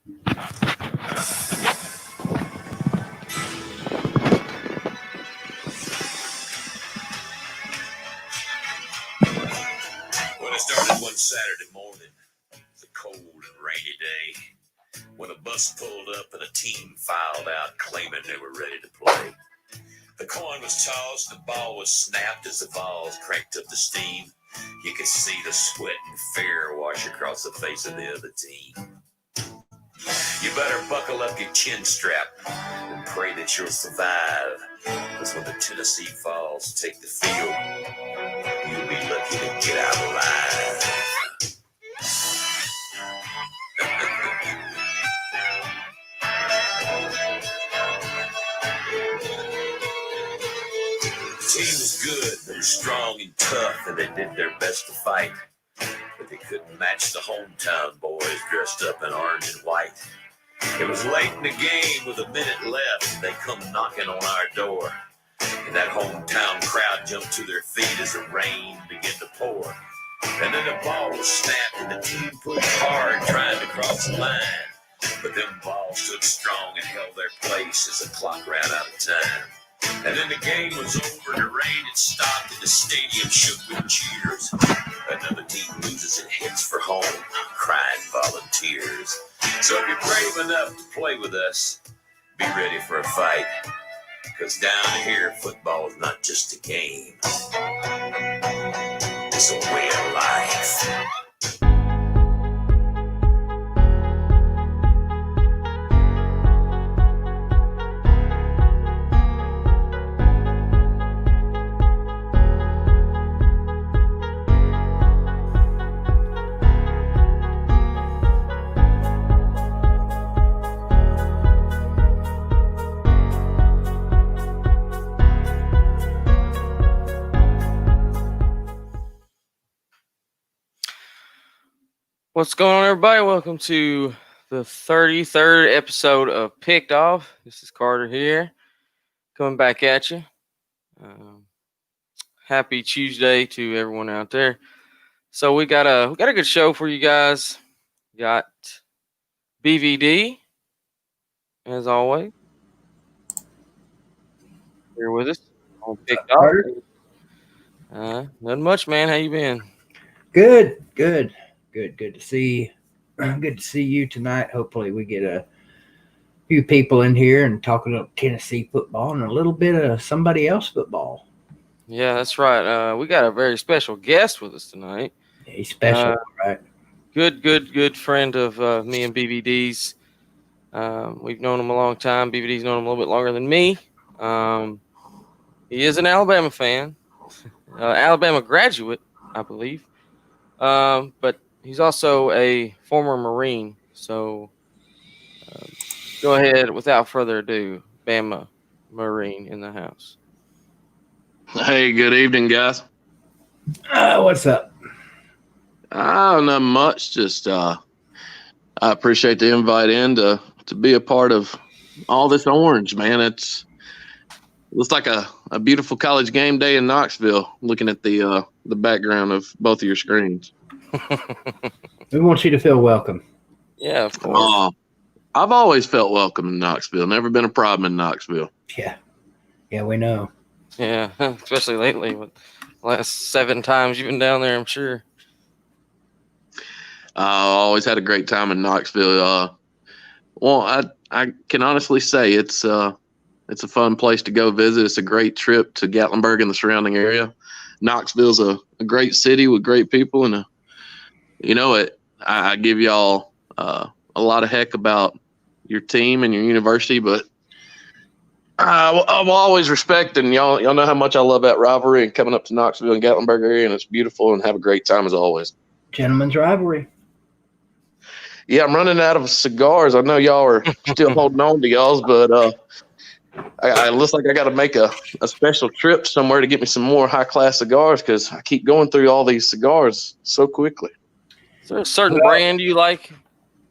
Well, it started one Saturday morning. It was a cold and rainy day when a bus pulled up and a team filed out claiming they were ready to play. The coin was tossed, the ball was snapped as the balls cranked up the steam. You could see the sweat and fear wash across the face of the other team. You better buckle up your chin strap and pray that you'll survive. Because when the Tennessee Vols take the field, you'll be lucky to get out alive. The team was good, they were strong and tough, and they did their best to fight. But they couldn't match the hometown boys dressed up in orange and white. It was late in the game with a minute left, and they come knocking on our door. And that hometown crowd jumped to their feet as the rain began to pour. And then the ball was snapped, and the team pushed hard trying to cross the line. But them balls stood strong and held their place as the clock ran out of time. And then the game was over, and the rain had stopped, and the stadium shook with cheers. Another team loses and heads for home, crying volunteers. So if you're brave enough to play with us, be ready for a fight. Because down here, football is not just a game. It's a way of life. What's going on, everybody? Welcome to the 33rd episode of Picked Off. This is Carter here, coming back at you. Happy Tuesday to everyone out there. So we got a good show for you guys. Got BVD, as always, here with us on Picked Off. Nothing much, man. How you been? Good to see you tonight. Hopefully we get a few people in here and talking about Tennessee football and a little bit of somebody else football. Yeah, that's right. We got a very special guest with us tonight. He's special, right? Good friend of me and BVD's. We've known him a long time. BVD's known him a little bit longer than me. He is an Alabama fan, Alabama graduate, I believe. But he's also a former Marine. So go ahead, without further ado, Bama Marine in the house. Hey, good evening, guys. What's up? Not much. Just I appreciate the invite in to be a part of all this orange, man. It looks like a beautiful college game day in Knoxville. Looking at the background of both of your screens. We want you to feel welcome. Yeah, of course. I've always felt welcome in Knoxville. Never been a problem in Knoxville. Yeah, we know. Yeah, especially lately with the last 7 times you've been down there, I'm sure. I always had a great time in Knoxville. Well, I can honestly say it's a fun place to go visit. It's a great trip to Gatlinburg and the surrounding area. Knoxville's a great city with great people, and I give y'all a lot of heck about your team and your university, but I'm always respecting y'all. Y'all know how much I love that rivalry and coming up to Knoxville and Gatlinburg area, and it's beautiful, and have a great time as always. Gentleman's rivalry. Yeah, I'm running out of cigars. I know y'all are still holding on to y'all's, but it looks like I got to make a special trip somewhere to get me some more high-class cigars because I keep going through all these cigars so quickly. Is there a certain brand you like?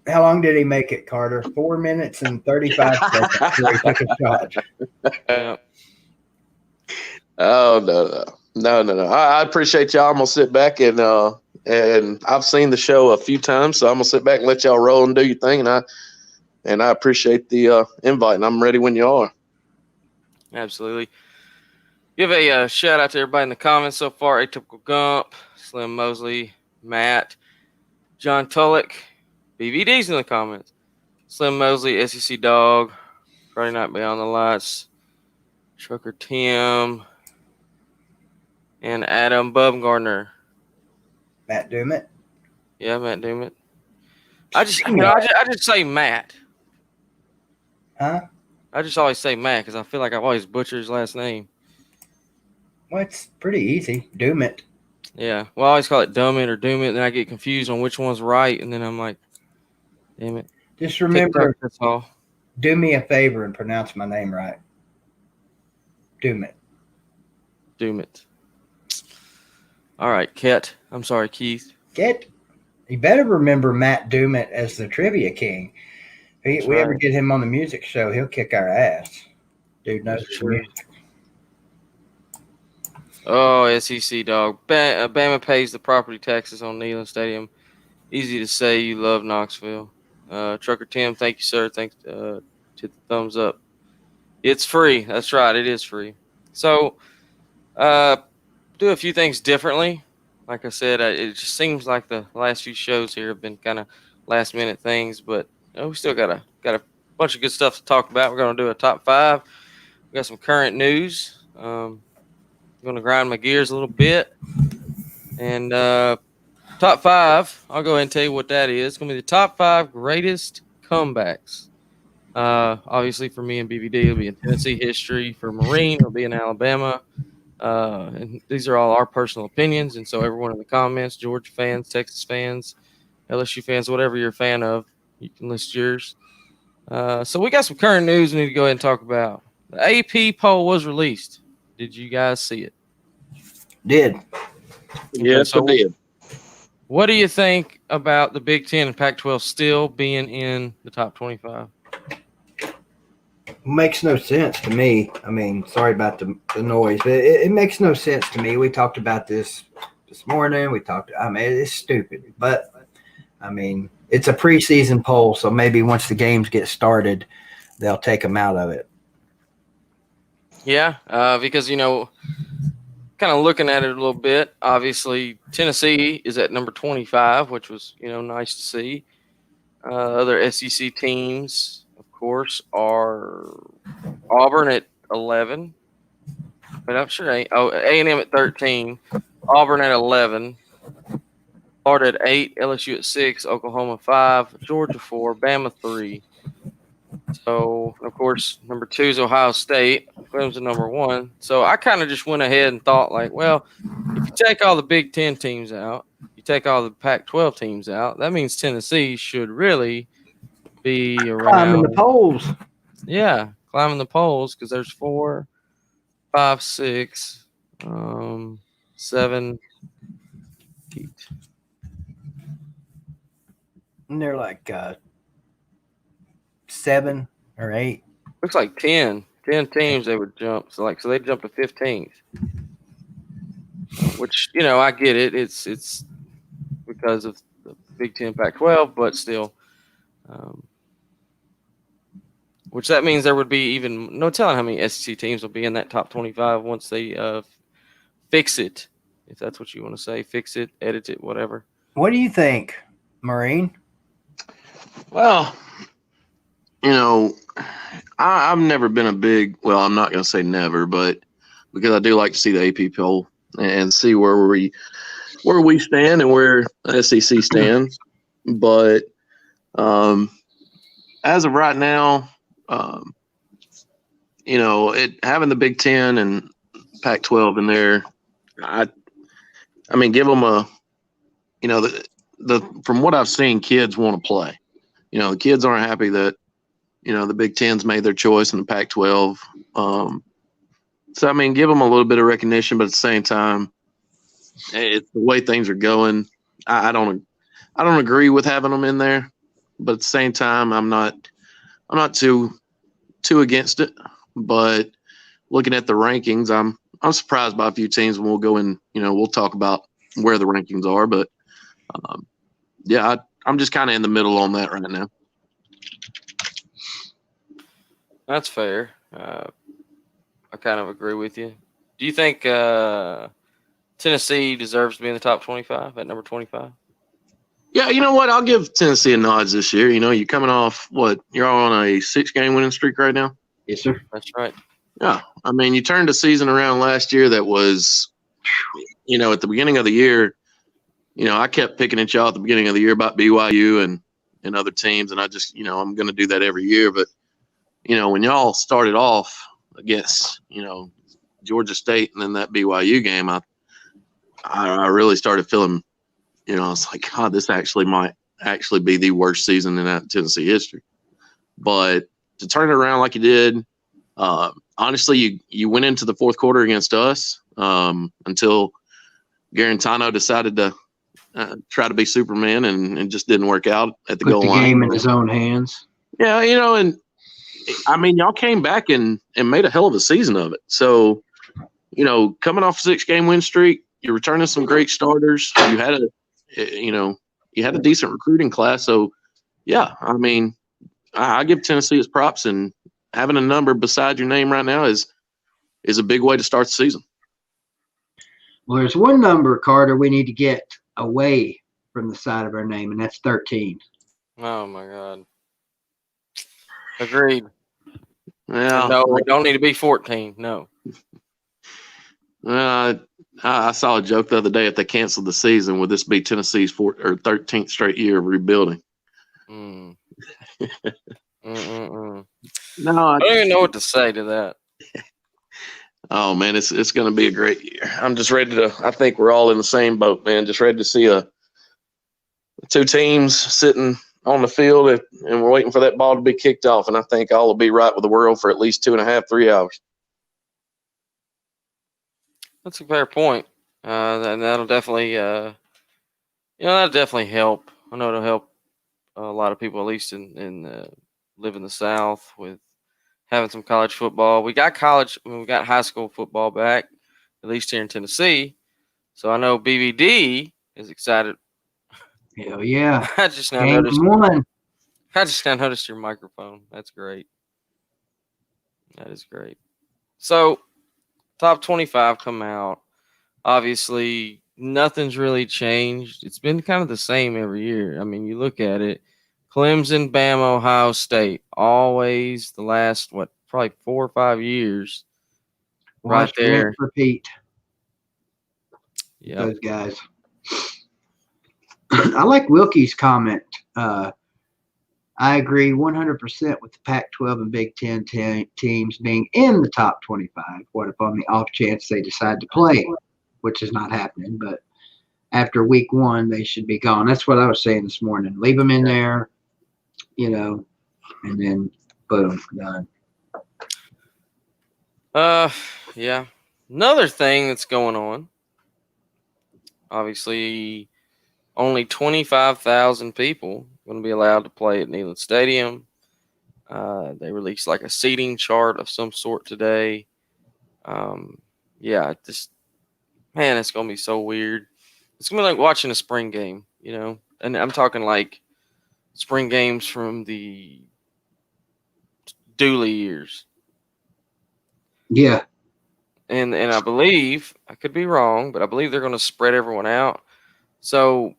How long did he make it, Carter? 4 minutes and 35 seconds before he took a shot. Yeah. Oh, no. I appreciate y'all. I'm going to sit back and I've seen the show a few times, so I'm going to sit back and let y'all roll and do your thing. And and I appreciate the invite, and I'm ready when you are. Absolutely. Give a shout out to everybody in the comments so far. Atypical Gump, Slim Mosley, Matt, John Tullock, BVD's in the comments. Slim Mosley, SEC Dog, Friday Night Beyond the Lights, Trucker Tim, and Adam Bumgardner. Matt Dummett. Yeah, Matt Dummett. I just say Matt. Huh? I just always say Matt because I feel like I always butcher his last name. Well, it's pretty easy. Dummett. Yeah. Well, I always call it Dummit or Doomit, and then I get confused on which one's right, and then I'm like, damn it. Just remember, That's all. do me a favor and pronounce my name right. Dummett. Doomit. All right, Ket. I'm sorry, Keith. You better remember Matt Dummett as the Trivia King. If we ever get him on the music show, he'll kick our ass. Dude knows his music. Oh, SEC Dog. Bama pays the property taxes on Neyland Stadium. Easy to say you love Knoxville. Trucker Tim, thank you, sir. Thanks to the thumbs up. It's free. That's right. It is free. So, do a few things differently. Like I said, it just seems like the last few shows here have been kind of last minute things, but we still got a bunch of good stuff to talk about. We're going to do a top 5. We got some current news. I'm going to grind my gears a little bit. And top 5, I'll go ahead and tell you what that is. It's going to be the top 5 greatest comebacks. Obviously, for me and BVD, it'll be in Tennessee history. For Marine, it'll be in Alabama. And these are all our personal opinions. And so everyone in the comments, Georgia fans, Texas fans, LSU fans, whatever you're a fan of, you can list yours. So we got some current news we need to go ahead and talk about. The AP poll was released. Did you guys see it? Did. Yes, so I did. What do you think about the Big Ten and Pac-12 still being in the top 25? Makes no sense to me. I mean, sorry about the noise, but it makes no sense to me. We talked about this morning. It's stupid. But, I mean, it's a preseason poll, so maybe once the games get started, they'll take them out of it. Yeah, because, kind of looking at it a little bit, obviously Tennessee is at number 25, which was, nice to see. Other SEC teams, of course, are Auburn at 11. But I'm sure A&M at 13, Auburn at 11, Florida at 8, LSU at 6, Oklahoma 5, Georgia 4, Bama 3. So, of course, number 2 is Ohio State. Clemson number 1. So I kind of just went ahead and thought, if you take all the Big Ten teams out, you take all the Pac-12 teams out, that means Tennessee should really be around. Climbing the polls. Yeah, climbing the polls because there's 4, 5, 6, 7, 8. And they're like 7 or 8. Looks like 10 teams they would jump. So they jump to 15th. Which, I get it. It's because of the Big Ten Pac-12, but still. Which that means there would be even no telling how many SEC teams will be in that top 25 once they fix it. If that's what you want to say. Fix it, edit it, whatever. What do you think, Marine? Well, I've never been a big, I'm not going to say never, but because I do like to see the AP poll and see where we stand and where the SEC stands. But as of right now, having the Big Ten and Pac-12 in there, I mean, give them a, from what I've seen, kids want to play. The kids aren't happy that, the Big Ten's made their choice in the Pac-12. So, I mean, give them a little bit of recognition, but at the same time, it's the way things are going. I don't agree with having them in there, but at the same time, I'm not too against it. But looking at the rankings, I'm surprised by a few teams, and we'll go in. We'll talk about where the rankings are, but I'm just kind of in the middle on that right now. That's fair. I kind of agree with you. Do you think Tennessee deserves to be in the top 25 at number 25? Yeah, you know what? I'll give Tennessee a nod this year. You know, you're coming off what? You're on a 6-game winning streak right now. Yes, sir. That's right. Yeah, I mean, you turned a season around last year that was, you know, at the beginning of the year, you know, I kept picking at y'all at the beginning of the year about BYU and other teams, and I just, you know, I'm going to do that every year. But, you know, when y'all started off against, you know, Georgia State and then that BYU game, I really started feeling, you know, I was like, God, this actually might actually be the worst season in that Tennessee history. But to turn it around like you did, honestly, you went into the fourth quarter against us until Garantano decided to try to be Superman and it just didn't work out at the Put goal the line. game in his own hands. Yeah, you know, and I mean, y'all came back and made a hell of a season of it. So, you know, coming off a 6-game win streak, you're returning some great starters. You had a decent recruiting class. So, yeah, I mean, I give Tennessee its props, and having a number beside your name right now is a big way to start the season. Well, there's one number, Carter, we need to get away from the side of our name, and that's 13. Oh my God. Agreed. Yeah, No, we don't need to be 14. No. I saw a joke the other day. If they canceled the season, would this be Tennessee's 13th straight year of rebuilding? Mm. No, I don't even know what to say to that. Oh man, it's going to be a great year. I'm just ready to. I think we're all in the same boat, man. Just ready to see two teams sitting on the field, and we're waiting for that ball to be kicked off. And I think all will be right with the world for at least 2.5, 3 hours. That's a fair point. And that'll definitely, that'll definitely help. I know it'll help a lot of people, at least in live in the South, with having some college football. We got high school football back, at least here in Tennessee. So I know BVD is excited. Hell yeah. I just now Game noticed. one. I just now noticed your microphone. That's great. That is great. So, top 25 come out. Obviously, nothing's really changed. It's been kind of the same every year. I mean, you look at it. Clemson, Bama, Ohio State, always the last, probably 4 or 5 years. Watch right there. rinse, repeat. Yeah. Those guys. I like Wilkie's comment. I agree 100% with the Pac-12 and Big Ten teams being in the top 25. What if on the off chance they decide to play, which is not happening, but after week 1, they should be gone. That's what I was saying this morning. Leave them in there, and then boom, done. Yeah. Another thing that's going on. Obviously, only 25,000 people going to be allowed to play at Neyland Stadium. They released like a seating chart of some sort today. It's going to be so weird. It's going to be like watching a spring game, and I'm talking like spring games from the Dooley years. Yeah. And I believe, I could be wrong, but I believe they're going to spread everyone out. So,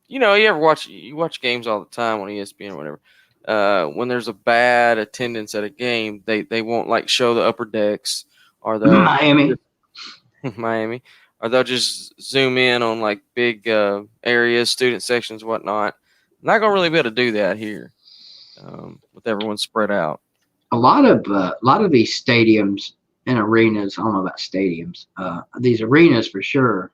you ever watch games all the time on ESPN or whatever. When there's a bad attendance at a game, they won't like show the upper decks, or Miami, or they'll just zoom in on like big areas, student sections, whatnot. Not gonna really be able to do that here with everyone spread out. A lot of these stadiums and arenas. I don't know about stadiums. These arenas for sure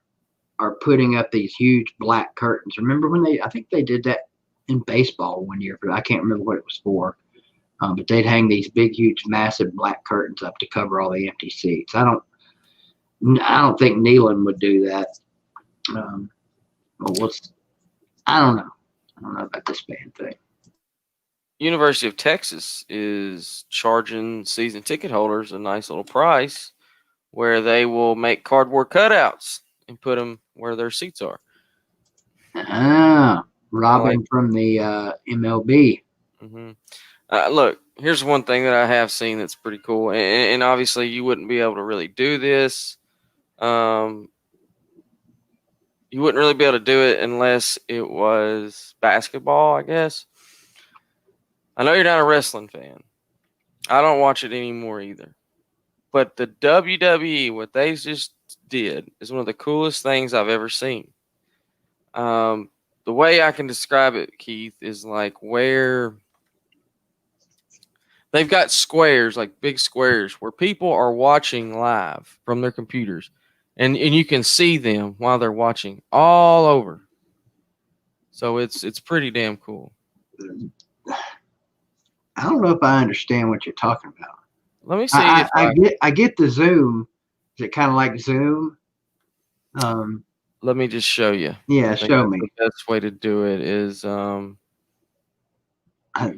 are putting up these huge black curtains. Remember when I think they did that in baseball one year. I can't remember what it was for. But they'd hang these big, huge, massive black curtains up to cover all the empty seats. I don't think Neyland would do that. I don't know. I don't know about this band thing. University of Texas is charging season ticket holders a nice little price where they will make cardboard cutouts and put them where their seats are. Robbing from the MLB. Mm-hmm. Look, here's one thing that I have seen that's pretty cool, and obviously you wouldn't be able to really do this. You wouldn't really be able to do it unless it was basketball, I guess. I know you're not a wrestling fan. I don't watch it anymore either. But the WWE, what they just did, is one of the coolest things I've ever seen. The way I can describe it, Keith, is like where they've got squares, like big squares, where people are watching live from their computers. And you can see them while they're watching all over. So it's pretty damn cool. I don't know if I understand what you're talking about. Let me see I get the Zoom. Is it kind of like Zoom? Let me just show you. Yeah, show me. The best way to do it is It'd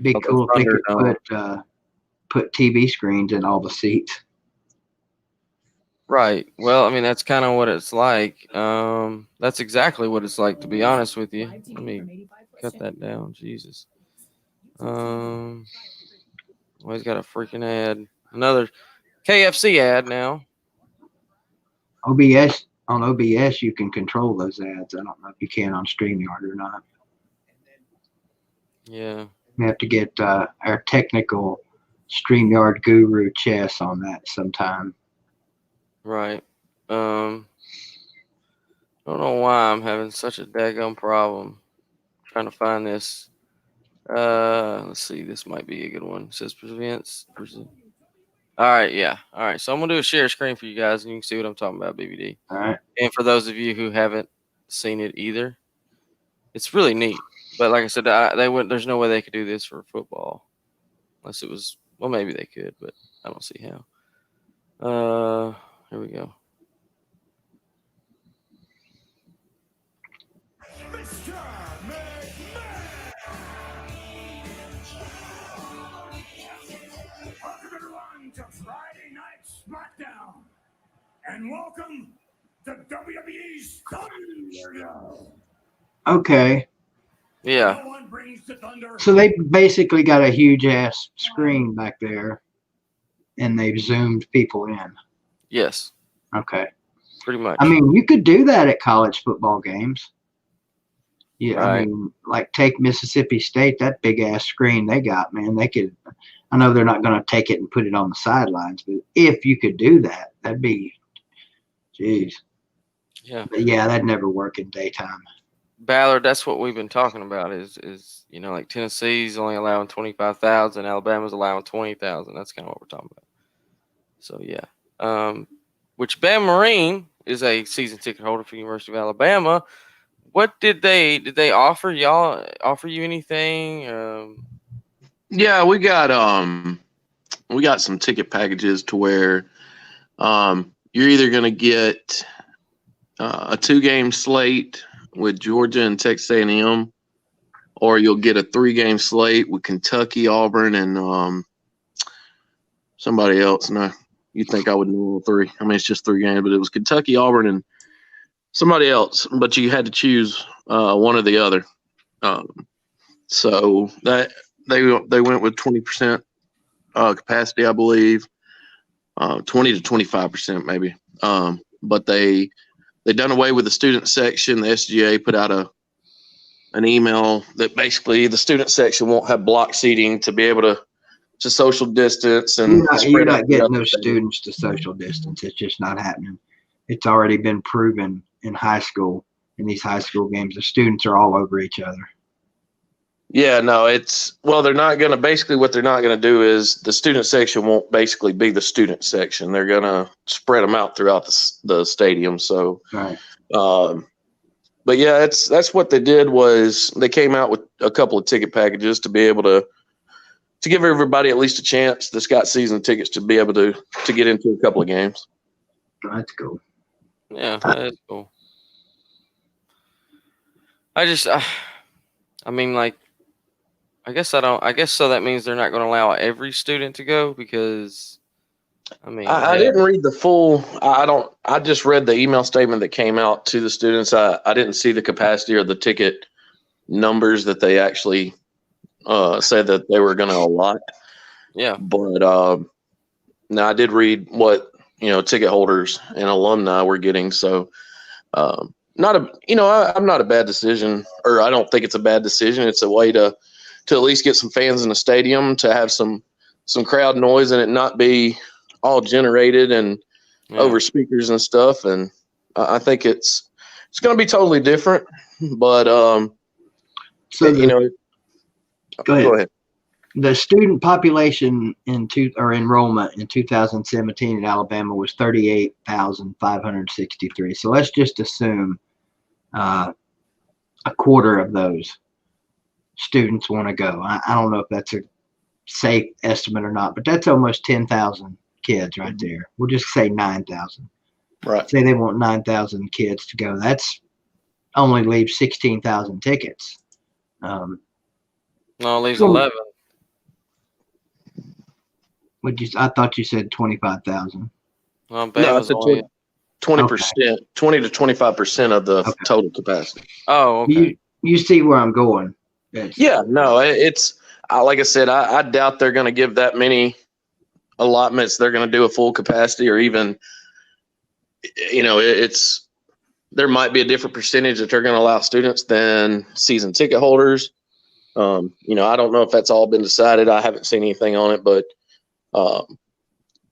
be cool if they could put TV screens in all the seats. right. Well, I mean that's kind of what it's like. That's exactly what it's like, to be honest with you. Let me cut that down. Jesus. Well, he's got a freaking ad. Another KFC ad now. OBS on OBS, you can control those ads. I don't know if you can on StreamYard or not. Yeah. We have to get our technical StreamYard guru Chess on that sometime. Right. I don't know why I'm having such a daggone problem trying to find this. Let's see. This might be a good one. It says prevents. All right. Yeah. All right. So I'm gonna do a share screen for you guys, and you can see what I'm talking about, BBD. All right. And for those of you who haven't seen it either, it's really neat. But like I said, they wouldn't. There's no way they could do this for football, unless it was. Well, maybe they could, but I don't see how. Here we go. Mr. Welcome everyone to Friday Night SmackDown, and welcome to WWE's Thunderdome. Okay. Yeah. No one brings the thunder. So they basically got a huge ass screen back there, and they've zoomed people in. Yes. Okay. Pretty much. I mean, you could do that at college football games. Yeah, Right. I mean, like take Mississippi State, that big ass screen they got, man. They could. I know they're not going to take it and put it on the sidelines, but if you could do that, that'd be, jeez. Yeah. But yeah, that'd never work in daytime. Ballard, that's what we've been talking about is like Tennessee's only allowing 25,000, Alabama's allowing 20,000. That's kind of what we're talking about. So yeah. Which Ben Marine is a season ticket holder for University of Alabama. What did they offer y'all? Offer you anything? Yeah, we got some ticket packages to where you're either going to get a 2-game slate with Georgia and Texas A&M, or you'll get a 3-game slate with Kentucky, Auburn, and somebody else. No, you'd think I would know all 3. I mean, it's just 3 games, but it was Kentucky, Auburn, and somebody else. But you had to choose one or the other. So that they went with 20% capacity, I believe, 20 to 25% maybe. But they done away with the student section. The SGA put out an email that basically the student section won't have block seating to be able to social distance and You're not getting those students to social distance. It's just not happening. It's already been proven in high school. In these high school games, the students are all over each other. Yeah, no, they're not going to, basically what they're not going to do is the student section won't basically be the student section. They're going to spread them out throughout the stadium. So, Right. But yeah, that's what they did was they came out with a couple of ticket packages to be able to give everybody at least a chance that's got season tickets to be able to get into a couple of games. That's cool. Yeah, that is cool. I mean, like, I guess so that means they're not going to allow every student to go because, I mean. I didn't read the full, I just read the email statement that came out to the students. I didn't see the capacity or the ticket numbers that they actually said that they were going to allot. Yeah. But now I did read what ticket holders and alumni were getting. So not a I'm not a bad decision, or I don't think it's a bad decision. It's a way to at least get some fans in the stadium, to have some crowd noise and it not be all generated and over speakers and stuff. And I think it's going to be totally different. But So go ahead. The student population enrollment in 2017 in Alabama was 38,563. So let's just assume a quarter of those students want to go. I don't know if that's a safe estimate or not, but that's almost 10,000 kids right there. We'll just say 9,000. Right. Say they want 9,000 kids to go. That's only leaves 16,000 tickets. No, it leaves 11. I thought you said 25,000. Well, No, I said 20%, 20 to 25% of the total capacity. Oh, okay. You see where I'm going? Yeah, no, it's like I said, I doubt they're going to give that many allotments. They're going to do a full capacity, or even, there might be a different percentage that they're going to allow students than season ticket holders. I don't know if that's all been decided. I haven't seen anything on it, but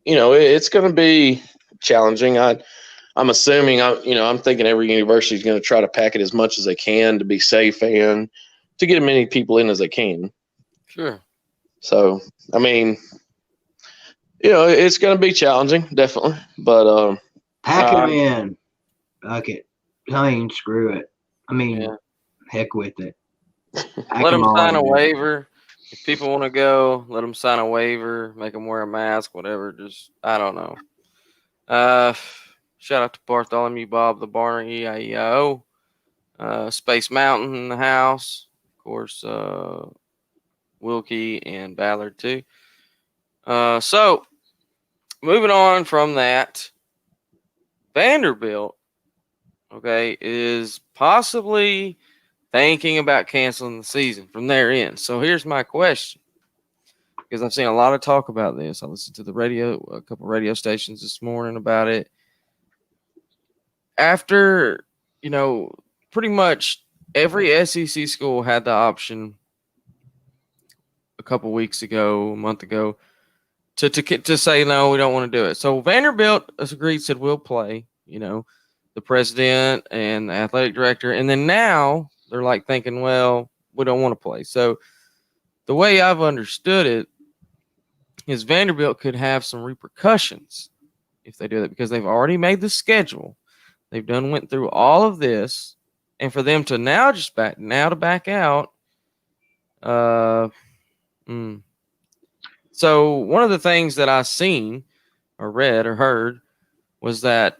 it's going to be challenging. I'm assuming, I'm thinking every university is going to try to pack it as much as they can to be safe and to get as many people in as they can. Sure. So, I mean, it's going to be challenging, definitely. But pack them in. Fuck it. I mean, screw it. I mean, heck with it. Let them sign a waiver. If people want to go, let them sign a waiver, make them wear a mask, whatever. Just, I don't know. Shout out to Bartholomew Bob, the Barner, EIEIO. Space Mountain in the house. Of course, Wilkie and Ballard, too. So, moving on from that, Vanderbilt, is possibly thinking about canceling the season from their end. So here's my question, because I've seen a lot of talk about this. I listened to a couple radio stations this morning about it. After, pretty much every SEC school had the option a couple weeks ago, a month ago, to say, no, we don't want to do it. So Vanderbilt has agreed, said we'll play, the president and the athletic director. And then now they're like thinking, well, we don't want to play. So the way I've understood it is Vanderbilt could have some repercussions if they do that, because they've already made the schedule. They've went through all of this, and for them to now back out. So one of the things that I seen or read or heard was that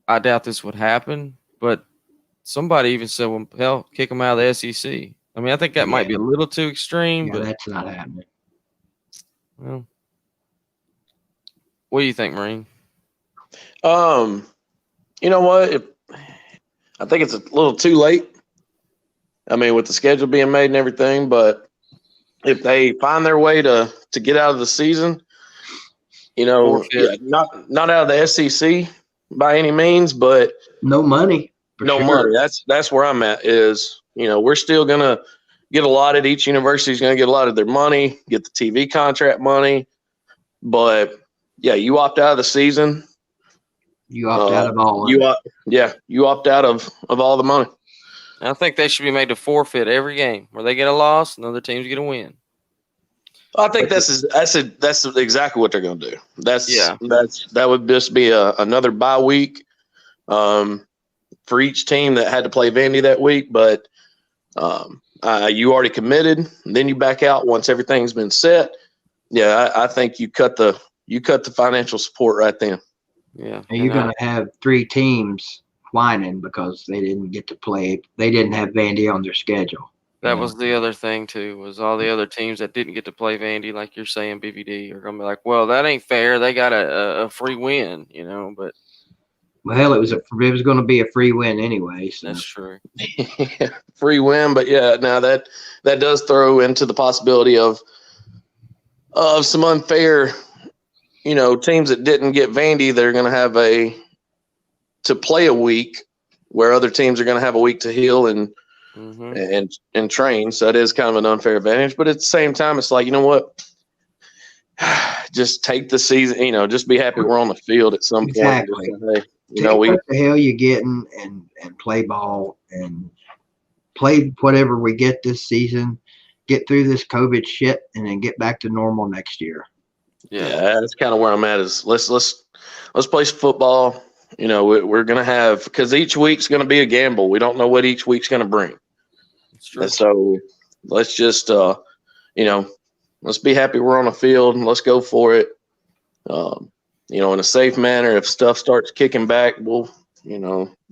I doubt this would happen, but somebody even said, well, hell, kick them out of the SEC. I mean, I think that might be a little too extreme, but that's not happening. Well, what do you think, Marine? You know what? I think it's a little too late. I mean, with the schedule being made and everything, but if they find their way to get out of the season, not out of the SEC by any means, but no money. Money. That's where I'm at. Is we're still gonna get allotted. Each university is gonna get allotted their money, get the TV contract money, but you opt out of the season. You opt out of all. You opt out of all the money. I think they should be made to forfeit every game where they get a loss and other teams get a win. I think that's exactly what they're going to do. That would just be another bye week for each team that had to play Vandy that week. But you already committed, then you back out once everything's been set. Yeah, I think you cut the financial support right then. Yeah, and you're going to have three teams whining because they didn't get to play. They didn't have Vandy on their schedule. That was the other thing, too, was all the other teams that didn't get to play Vandy, like you're saying, BVD, are going to be like, well, that ain't fair. They got a free win, but. Well, hell, it was going to be a free win anyway. So. That's true. Free win, but now that does throw into the possibility of of some unfair, teams that didn't get Vandy. They're going to have to play a week where other teams are going to have a week to heal and train. So it is kind of an unfair advantage. But at the same time, it's like, you know what? Just take the season, just be happy we're on the field at some point. Exactly. Just say, Take what the hell you're getting and play ball and play whatever we get this season, get through this COVID shit, and then get back to normal next year. Yeah, that's kind of where I'm at. Is let's play football. We're gonna have, because each week's gonna be a gamble. We don't know what each week's gonna bring. That's true. So let's just let's be happy we're on the field and let's go for it. In a safe manner. If stuff starts kicking back, we'll,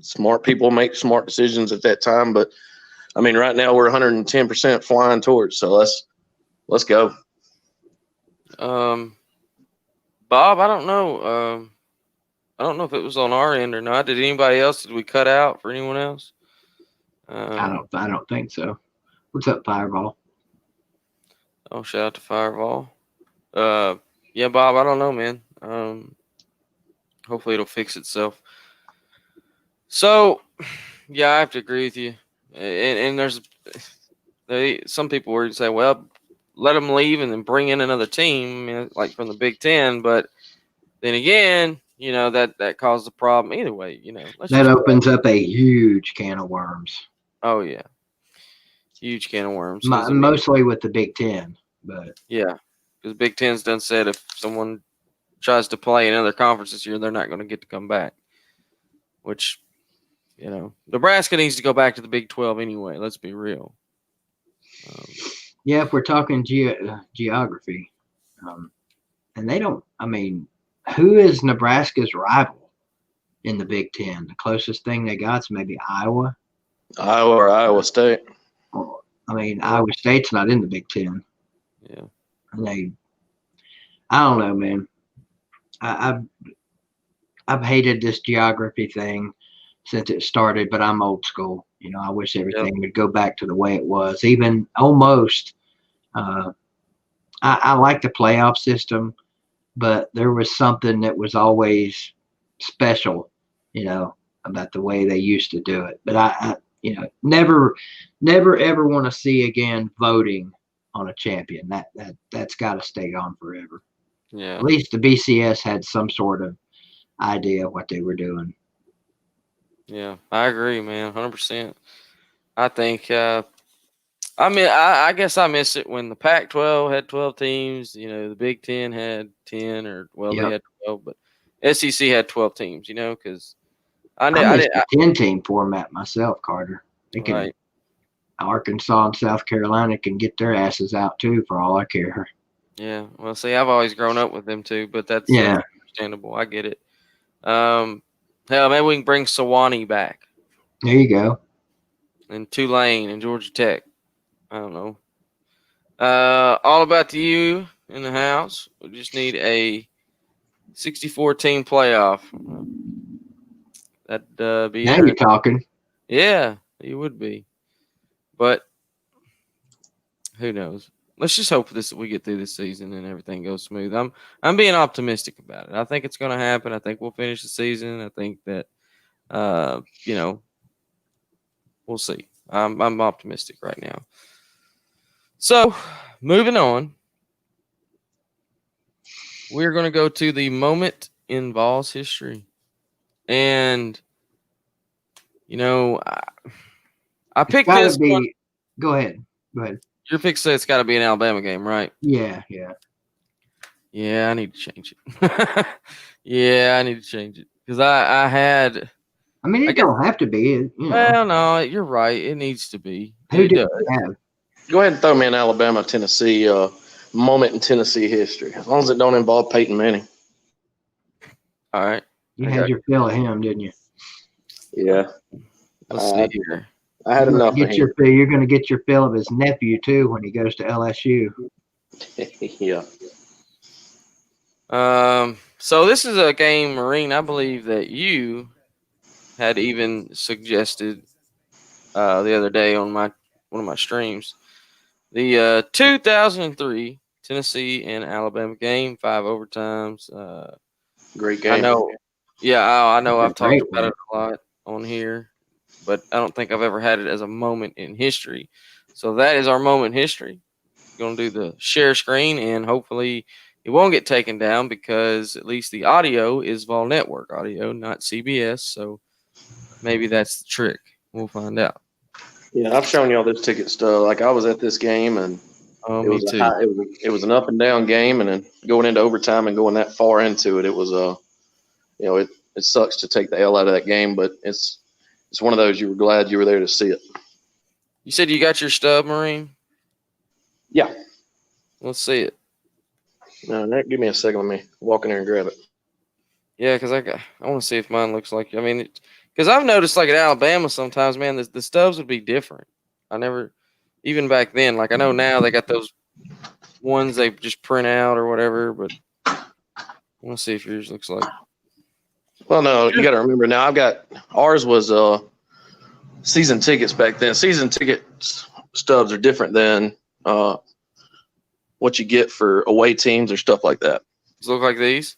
smart people make smart decisions at that time. But I mean, right now we're 110% flying towards. So let's go. Bob, I don't know. I don't know if it was on our end or not. Did anybody else? Did we cut out for anyone else? I don't think so. What's up, Fireball? Oh, shout out to Fireball. Yeah, Bob, I don't know, man. Hopefully it'll fix itself. So, yeah, I have to agree with you. And there's some people were say, well, let them leave and then bring in another team, like from the Big Ten. But then again, that caused a problem. Either way, that opens up a huge can of worms. Oh yeah, huge can of worms. Mostly with the Big Ten, but yeah, because Big Ten's done said if someone tries to play in other conferences this year, they're not going to get to come back. Which, Nebraska needs to go back to the Big 12 anyway. Let's be real. Yeah, if we're talking geography, and they don't. I mean, who is Nebraska's rival in the Big Ten? The closest thing they got is maybe Iowa. Iowa or Iowa State. I mean, Iowa State's not in the Big Ten. Yeah. And I don't know, man. I've hated this geography thing since it started, but I'm old school. I wish everything would go back to the way it was. Even almost, I like the playoff system, but there was something that was always special, about the way they used to do it. But I never ever want to see again voting on a champion. That's got to stay on forever. Yeah. At least the BCS had some sort of idea what they were doing. Yeah, I agree, man, 100%. I think, I guess I miss it when the Pac-12 had 12 teams. The Big Ten had 10, they had 12, but SEC had 12 teams. Because I didn't the 10-team format myself, Carter. Right. Arkansas and South Carolina can get their asses out too, for all I care. Yeah, well, see, I've always grown up with them too, but that's understandable. I get it. Hell, maybe we can bring Sewanee back. There you go. And Tulane and Georgia Tech. I don't know. All about the U in the house. We just need a 64-team playoff. That'd be now you're talking. Yeah, you would be. But who knows? Let's just hope we get through this season and everything goes smooth. I'm being optimistic about it. I think it's going to happen. I think we'll finish the season. I think that we'll see. I'm optimistic right now. So, moving on, we're going to go to the moment in Vols history, and I picked this one. Go ahead. Your pick says it's got to be an Alabama game, right? Yeah. Yeah, I need to change it. Yeah, I need to change it because I had. I mean, it don't have to be. Well, no, you're right. It needs to be. Who do you have? Go ahead and throw me an Alabama, Tennessee moment in Tennessee history, as long as it don't involve Peyton Manning. All right. You had your fill of him, didn't you? Yeah. Let's see here. I had enough. You're going to get your fill of his nephew too when he goes to LSU. Yeah. So this is a game, Marine, I believe that you had even suggested the other day on one of my streams. The 2003 Tennessee and Alabama game, 5 overtimes. Great game. I know. Yeah, I know. I've talked Great about it a lot on here, but I don't think I've ever had it as a moment in history. So that is our moment in history. Going to do the share screen, and hopefully it won't get taken down because at least the audio is Vol Network audio, not CBS. So maybe that's the trick. We'll find out. Yeah, I've shown y'all this ticket stuff. Like I was at this game, and Oh, it me was too. it was an up and down game, and then going into overtime and going that far into it, it was it sucks to take the L out of that game, but it's one of those you were glad you were there to see it. You said you got your stub, Marine? Yeah. Let's see it. Nick, give me a second. Let me walk in there and grab it. Yeah, because I want to see if mine looks like. I mean, because I've noticed like at Alabama sometimes, man, the stubs would be different. I never, even back then, like I know now they got those ones they just print out or whatever, but I want to see if yours looks like. Well, no, you got to remember now. Ours was season tickets back then. Season tickets stubs are different than what you get for away teams or stuff like that. Does it look like these?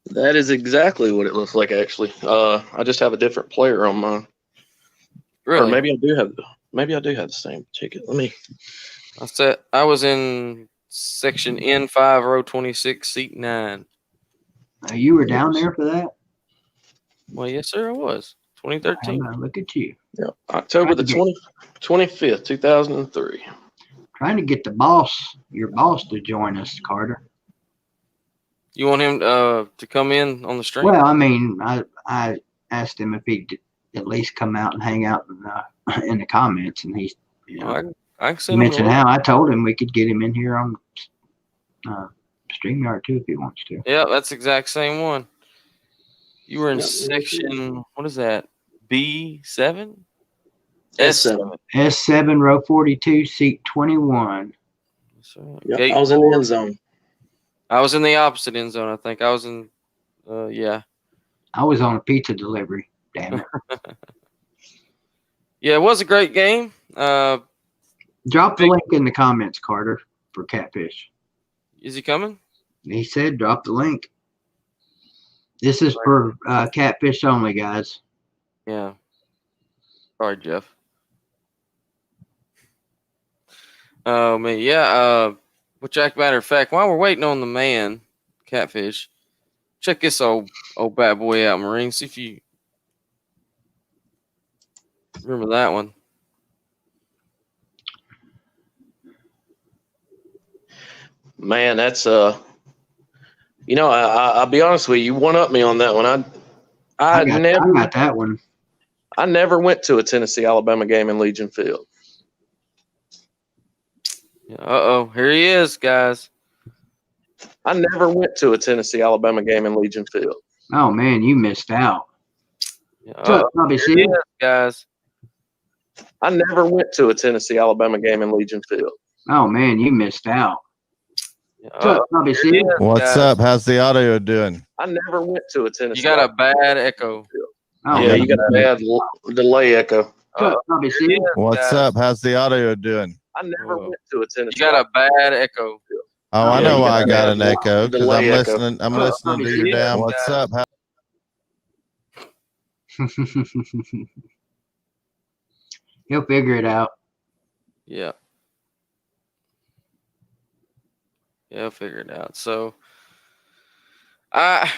That is exactly what it looks like. Actually, I just have a different player on mine. Really? Or maybe I do have the same ticket. Let me. I was in section N5, row 26, seat 9. You were down there for that? Well, yes, sir, I was. 2013. Look at you. Yeah, October the 25th, 2003. Trying to get your boss to join us, Carter. You want him to come in on the stream? Well, I mean, I asked him if he'd at least come out and hang out in the comments, and he I can send him mentioned how I told him we could get him in here on StreamYard too if he wants to. Yeah, that's the exact same one. You were in section, what is that? B7? S7. S7, row 42, seat 21. Yep, I was in the end zone. I was in the opposite end zone, I think. I was in, yeah. I was on a pizza delivery. Damn it. Yeah, it was a great game. Drop the link in the comments, Carter, for Catfish. Is he coming? He said drop the link. This is for Catfish only, guys. Yeah. Sorry, Jeff. Oh, man. Yeah. Which, matter of fact, while we're waiting on the man, Catfish, check this old bad boy out, Marine. See if you remember that one. Man, that's I'll be honest with you. You one up me on that one. I got that one. I never went to a Tennessee Alabama game in Legion Field. Here he is, guys. I never went to a Tennessee Alabama game in Legion Field. Oh man, you missed out. Here he is, guys. I never went to a Tennessee Alabama game in Legion Field. Oh man, you missed out. What's up? How's the audio doing? I never went to a Tennessee. You got a bad echo. Yeah, you got a bad delay echo. What's up? How's the audio doing? I never went to a Tennessee. You got a bad echo. Oh, I know why I got an echo because I'm listening to you down. What's up? He'll figure it out. Yeah. Yeah, I'll figure it out. So I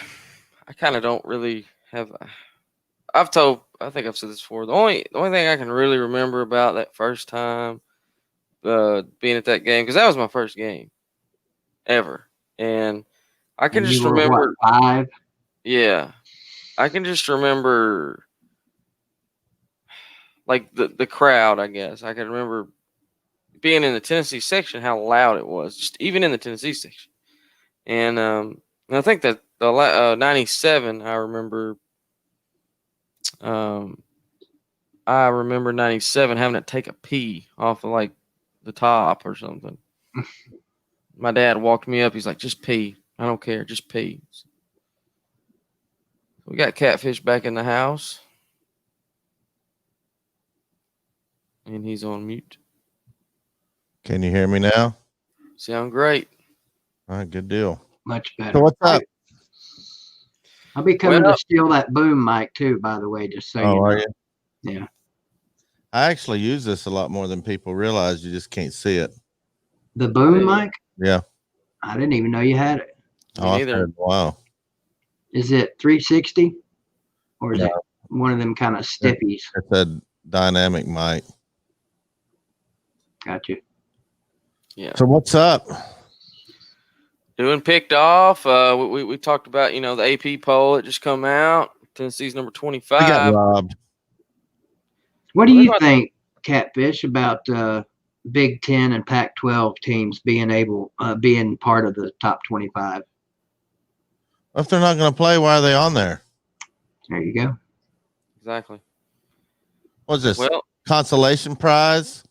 kind of don't really have. I think I've said this before. The only thing I can really remember about that first time being at that game, because that was my first game ever, and I can just remember 5. Yeah, I can just remember like the crowd. I guess I can remember being in the Tennessee section, how loud it was, just even in the Tennessee section. And I think that the 97, I remember 97 having to take a pee off of like the top or something. My dad walked me up. He's like, just pee. I don't care. Just pee. We got Catfish back in the house. And he's on mute. Can you hear me now? Sound great. All right, good deal. Much better. So what's up? I'll be coming Well- to steal that boom mic too, by the way, just so you Oh, know. are you? Yeah. I actually use this a lot more than people realize. You just can't see it. The boom Hey. mic? Yeah. I didn't even know you had it. Oh, I've neither. had it a while. Is it 360? Or is No. it one of them kind of steppies? It's a dynamic mic. Got you. Yeah. So what's up? Doing picked off. We talked about, the AP poll that just come out. Tennessee's number We 25. got robbed. What do Well, you they're think, Catfish, about Big Ten and Pac-12 teams being part of the top 25? If they're not going to play, why are they on there? There you go. Exactly. What's this? Well, Consolation prize?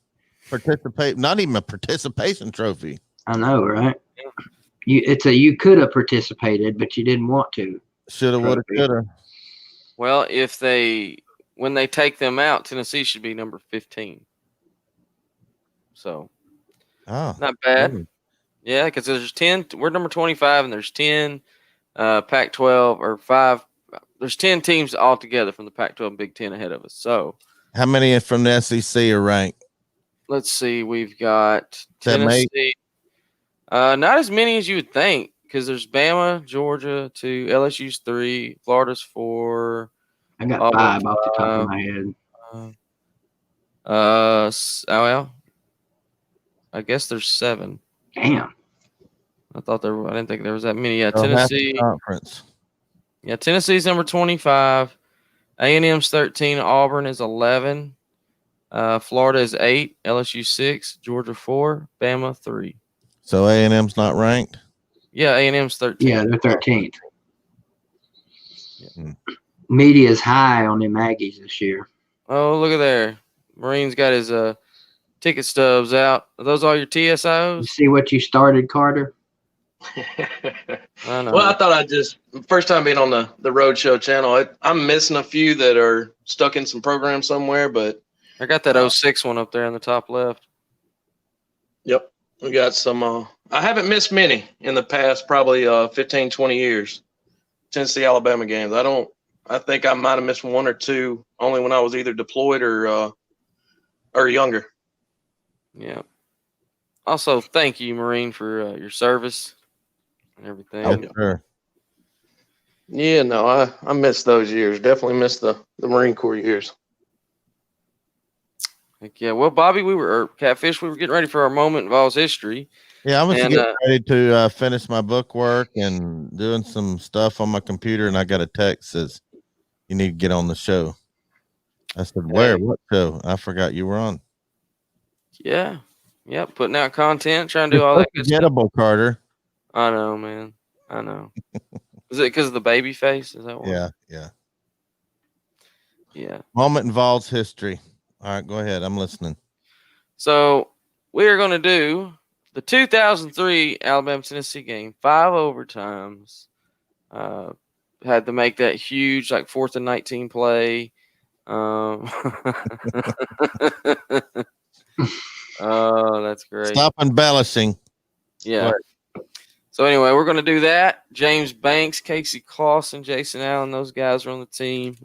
Participate? Not even a participation trophy. I know, right? You could have participated, but you didn't want to. Shoulda, woulda, Trophy. coulda. well, when they take them out, Tennessee should be number 15. So Oh, not bad. really? Yeah, because there's 10. We're number 25, and there's 10 Pac-12 or 5. There's 10 teams altogether from the Pac-12 and Big Ten ahead of us. So How many from the SEC are ranked? let's see. We've got Seven, eight? Tennessee. Not as many as you would think, because there's Bama, Georgia 2, LSU's 3, Florida's 4. I got Auburn, 5 off the top of my head. Well, I guess there's 7. Damn. I didn't think there was that many. Yeah, Oh, half the Tennessee. conference. Yeah, Tennessee's number 25. A&M's 13. Auburn is 11. Florida is 8. LSU 6. Georgia 4. Bama 3. So A&M's not ranked? Yeah, A&M's 13. Yeah, they're 13th. Hmm. Media's high on them Aggies this year. Oh, look at there. Marine's got his ticket stubs out. Are those all your You TSOs? see what you started, Carter? I know. Well, I thought I'd just first time being on the Roadshow channel. I'm missing a few that are stuck in some program somewhere, but I got that 06 one up there in the top left. yep, we got some. I haven't missed many in the past, probably 15, 20 years. Tennessee, Alabama games. I think I might have missed 1 or 2 only when I was either deployed or younger. Yeah. Also, thank you, Marine, for your service and everything. Yes, sir. Yeah, no, I missed those years. Definitely missed the Marine Corps years. Heck yeah. Well, Bobby, Catfish, we were getting ready for our moment in Vols history. Yeah, I was And, getting ready to finish my book work and doing some stuff on my computer, and I got a text says, you need to get on the show. I said, where? Hey. What show? I forgot you were on. Yeah. Yep. Putting out content, trying to do all that good stuff. Forgettable, Carter. I know, man. I know. Is it because of the baby face? Is that what? Yeah, yeah. Yeah. Moment involves history. All right, go ahead. I'm listening. So we are going to do the 2003 Alabama-Tennessee game, 5 overtimes. Had to make that huge, 4th and 19 play. Oh, that's great. Stop embellishing. Yeah. So anyway, we're going to do that. James Banks, Casey Clausen, Jason Allen, those guys are on the team.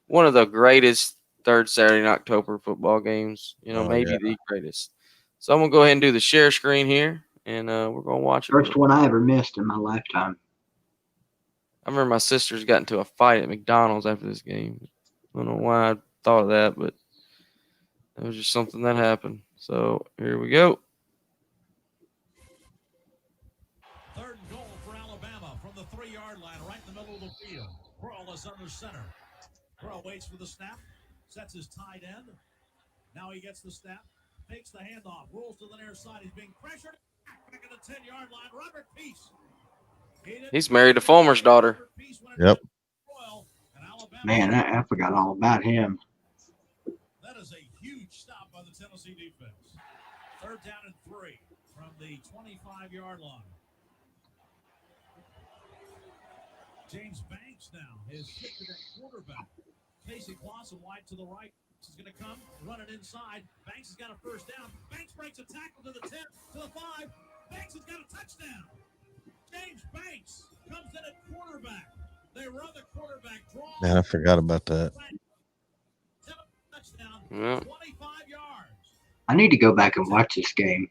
One of the greatest third Saturday in October football games, maybe the greatest. So I'm going to go ahead and do the share screen here, and we're going to watch it. First one I ever missed in my lifetime. I remember my sisters got into a fight at McDonald's after this game. I don't know why I thought of that, but it was just something that happened. So here we go. Third and goal for Alabama from the 3-yard line, right in the middle of the field. Pearl is under center. Pearl waits for the snap, sets his tight end. Now he gets the snap, takes the handoff, rolls to the near side. He's being pressured. Back at the 10-yard line, Robert Peace. He's married to Fulmer's daughter. Yep. Man, I forgot all about him. That is a huge stop by the Tennessee defense. 3rd down and 3 from the 25-yard line. James Banks now is shifted at quarterback. Casey Clausen wide to the right. He's going to come, run it inside. Banks has got a first down. Banks breaks a tackle to the 10, to the 5. Banks has got a touchdown. James Banks comes in at quarterback. They run the quarterback draw. Man, I forgot about that. Touchdown, Yeah. 25 yards. I need to go back and watch this game.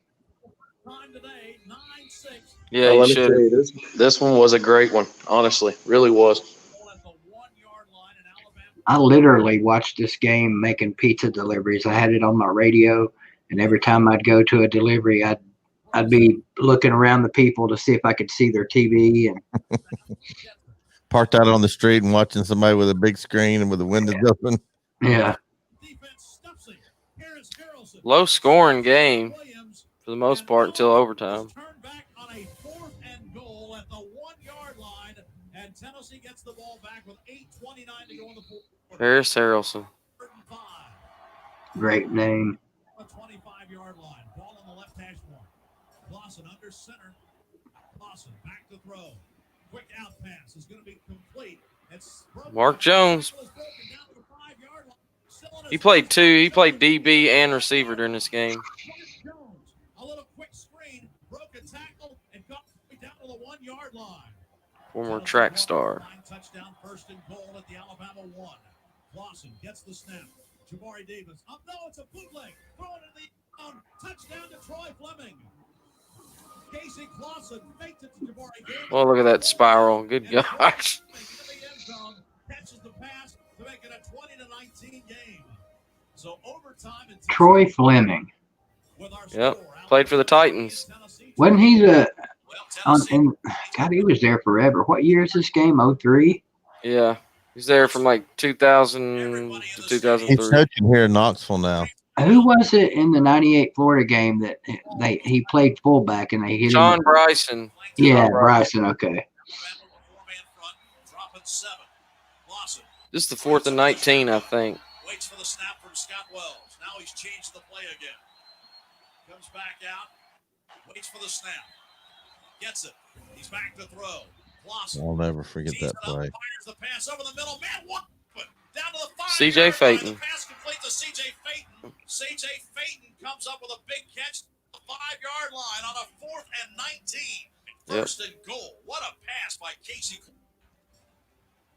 Time today, 9-6. Yeah, Well, you let me should. tell you, this one was a great one. Honestly, really was. At the 1-yard line in Alabama. I literally watched this game making pizza deliveries. I had it on my radio, and every time I'd go to a delivery, I'd be looking around the people to see if I could see their TV. And Parked out on the street and watching somebody with a big screen and with the windows open. yeah, Defense stuffs it. Harris Harrelson. Low scoring game Williams for the most part until overtime. turned back on a 4th and goal at the 1-yard line, and Tennessee gets the ball back with 8:29 to go in the fourth. Harris Harrelson. 5. great name. A 25-yard line. Ball on the left hash mark. Lawson under center. Lawson back to throw. Quick out pass is going to be complete. It's Mark Jones. He played two. He played DB and receiver during this game. Jones, a little quick screen, broke a tackle, and got down to the 1-yard line. Former track star. Touchdown, 1st and goal at the Alabama 1. Lawson gets the snap. Jabari Davis. Up, no, it's a bootleg. Throw it in the end zone. Touchdown to Troy Fleming. Casey Clausen faked it to Jabari Davis. Oh, look at that spiral. Good gosh. Catches the pass to make it a 20-19 game. So overtime and Troy Fleming. with our Yep. score, Played for the Titans. Wasn't he and God, he was there forever. What year is this game? 03? Yeah. He's there from like 2000 to He's 2003. coaching here in Knoxville now. Who was it in the 98 Florida game that he played fullback and they hit John him? Bryson. Yeah, John Bryson. Okay. This is the 4th and 19, I think. Waits for the snap from Scott Wells. Now he's changed the play again. Comes back out. Waits for the snap. Gets it. He's back to throw. Clausen. I'll never forget Tees that it up, play. fires the pass over the middle. Man, what? Down to the 5. C.J. Phaeton. The pass complete to C.J. Phaeton. C.J. Phaeton comes up with a big catch at the 5-yard line on a 4th and 19. Yep. 1st and goal. What a pass by Casey.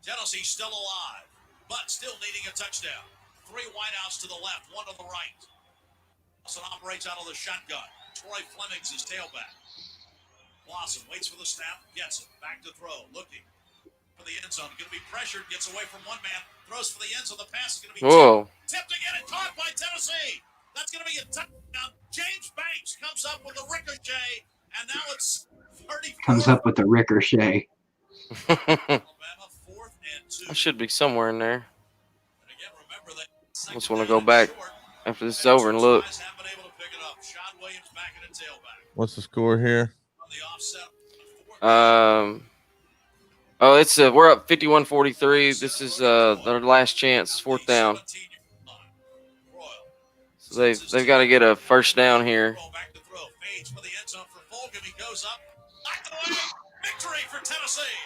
Tennessee still alive, but still needing a touchdown. 3 wideouts to the left, 1 to the right. Lawson operates out of the shotgun. Troy Fleming's his tailback. Lawson waits for the snap, gets it. Back to throw, looking for the end zone. Going to be pressured, gets away from one man, throws for the end zone. The pass is going to be Whoa. tipped again and caught by Tennessee. That's going to be a touchdown. James Banks comes up with a ricochet, and now it's 34. Comes up with a ricochet. Alabama, 4th and 2. I should be somewhere in there. And again, remember that I just want to go back after this is over and look. Sean Williams back in the tailback. What's the score here? On the offset. Oh, it's we're up 51-43. This is their last chance, 4th down. So they've got to get a first down here. Back to throw. Fades for the end zone for Fulgham. He goes up. Knocked away. Victory for Tennessee.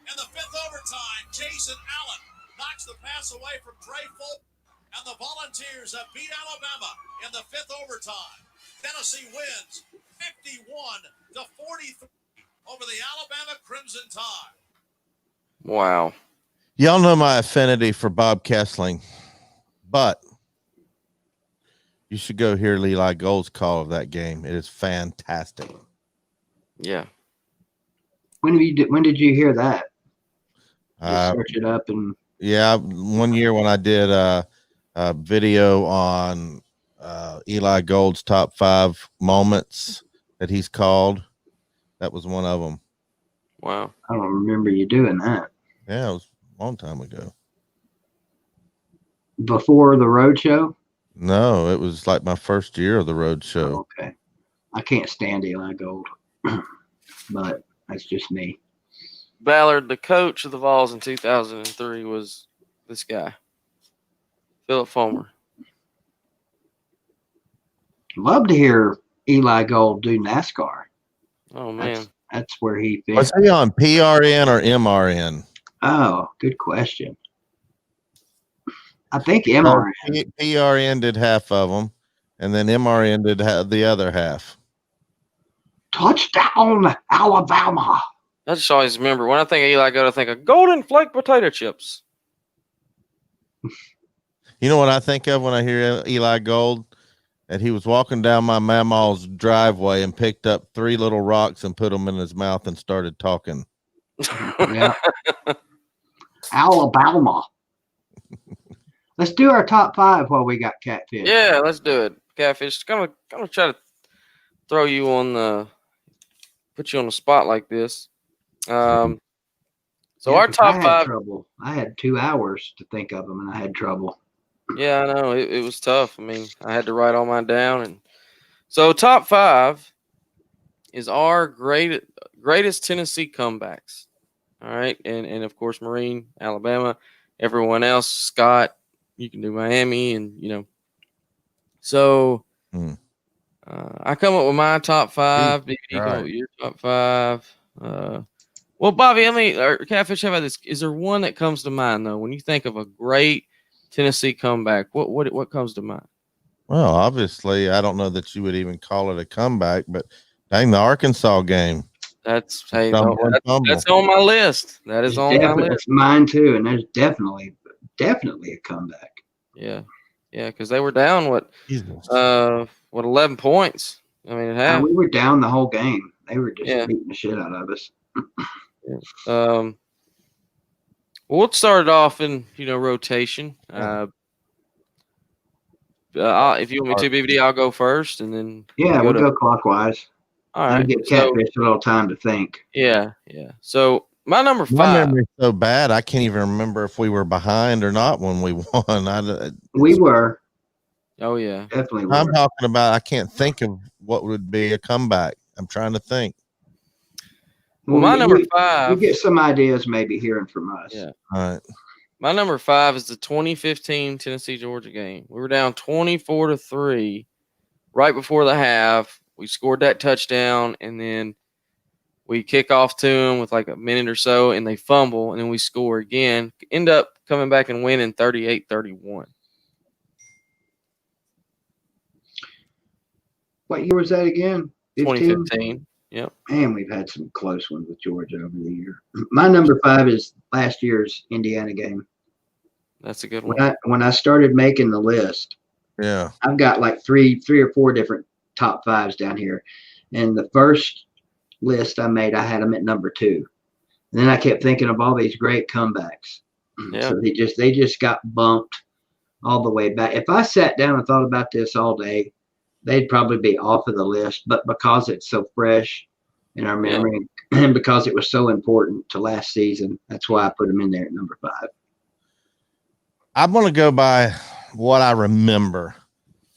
In the 5th overtime, Jason Allen knocks the pass away from Trey Fulgham. And the Volunteers have beat Alabama in the 5th overtime. Tennessee wins 51-43 over the Alabama Crimson Tide. Wow. Y'all know my affinity for Bob Kessling, but you should go hear Eli Gold's call of that game. It is fantastic. Yeah. When did you hear that? Just Uh, search it up and yeah, one year when I did a video on Eli Gold's top 5 moments that he's called, that was one of them. Wow. I don't remember you doing that. Yeah, it was a long time ago. Before the road show? No, it was like my first year of the road show. Okay. I can't stand Eli Gold, but that's just me. Ballard, the coach of the Vols in 2003, was this guy, Philip Fulmer. Love to hear Eli Gold do NASCAR. Oh, man. That's where he fits. Was he on PRN or MRN? Oh, good question. I think MRN. PRN did half of them, and then MRN did the other half. Touchdown, Alabama. I just always remember when I think of Eli Gold, I think of Golden Flake potato chips. You know what I think of when I hear Eli Gold? That he was walking down my mamaw's driveway and picked up 3 little rocks and put them in his mouth and started talking. Yeah. Alabama. Let's do our top 5 while we got catfish. Yeah, let's do it. Catfish. Gonna try to throw you on put you on the spot like this. So Yeah, our 'cause top I had 5. trouble. I had 2 hours to think of them, and I had trouble. Yeah, I know it was tough. I mean, I had to write all mine down, and so top 5 is our greatest Tennessee comebacks. All right, and of course Marine, Alabama, everyone else, Scott, you can do Miami, and So I come up with my top 5. BBD come up with your top 5. Well, Bobby, or Catfish, how about this? Is there one that comes to mind though when you think of a great Tennessee comeback? What comes to mind? Well, obviously, I don't know that you would even call it a comeback, but dang, the Arkansas game. That's Fumble. that's on my list. That is on my list. Mine too, and there's definitely a comeback. Yeah, because they were down 11 points. I mean, it happened. We were down the whole game. They were just beating the shit out of us. Well, we'll start it off in rotation. If you want me to, BBD, I'll go first, and then we'll go clockwise. All right, give Catfish a little time to think. Yeah. So my number 5. My memory's so bad, I can't even remember if we were behind or not when we won. We were. Oh yeah, definitely. I'm talking about. I can't think of what would be a comeback. I'm trying to think. Well, my number 5. We get some ideas, maybe hearing from us. Yeah. All right. My number 5 is the 2015 Tennessee-Georgia game. We were down 24-3 right before the half. We scored that touchdown, and then we kick off to them with like a minute or so, and they fumble, and then we score again. End up coming back and winning 38-31. What year was that again? 2015. Yep. Man, we've had some close ones with Georgia over the year. My number 5 is last year's Indiana game. That's a good one. When I started making the list, I've got like three or four different top 5s down here. And the first list I made, I had them at number 2. And then I kept thinking of all these great comebacks. Yeah. So they just got bumped all the way back. If I sat down and thought about this all day, they'd probably be off of the list, but because it's so fresh in our memory and because it was so important to last season, that's why I put them in there at number 5. I'm going to go by what I remember.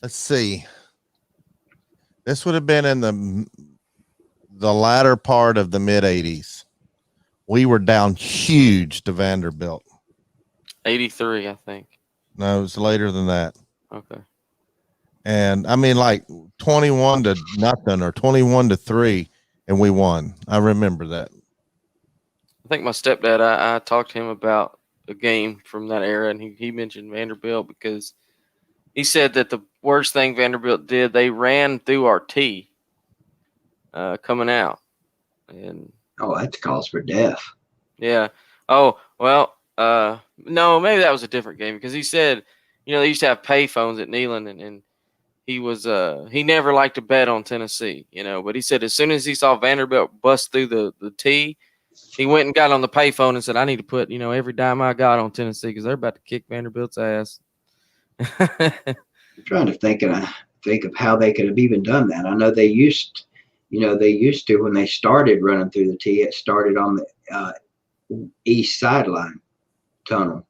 Let's see. This would have been in the latter part of the mid 80s. We were down huge to Vanderbilt. 83, I think. No, it was later than that. Okay. And I mean, like 21-0 or 21-3, and we won. I remember that. I think my stepdad, I talked to him about a game from that era, and he mentioned Vanderbilt because he said that the worst thing Vanderbilt did, they ran through our tee coming out. And that's cause for death. Yeah. Oh, well, no, maybe that was a different game because he said, they used to have pay phones at Neyland, and he was he never liked to bet on Tennessee, but he said as soon as he saw Vanderbilt bust through the tee, he went and got on the payphone and said, I need to put, every dime I got on Tennessee because they're about to kick Vanderbilt's ass. I'm trying to think of how they could have even done that. I know they used to when they started running through the tee, it started on the east sideline tunnel.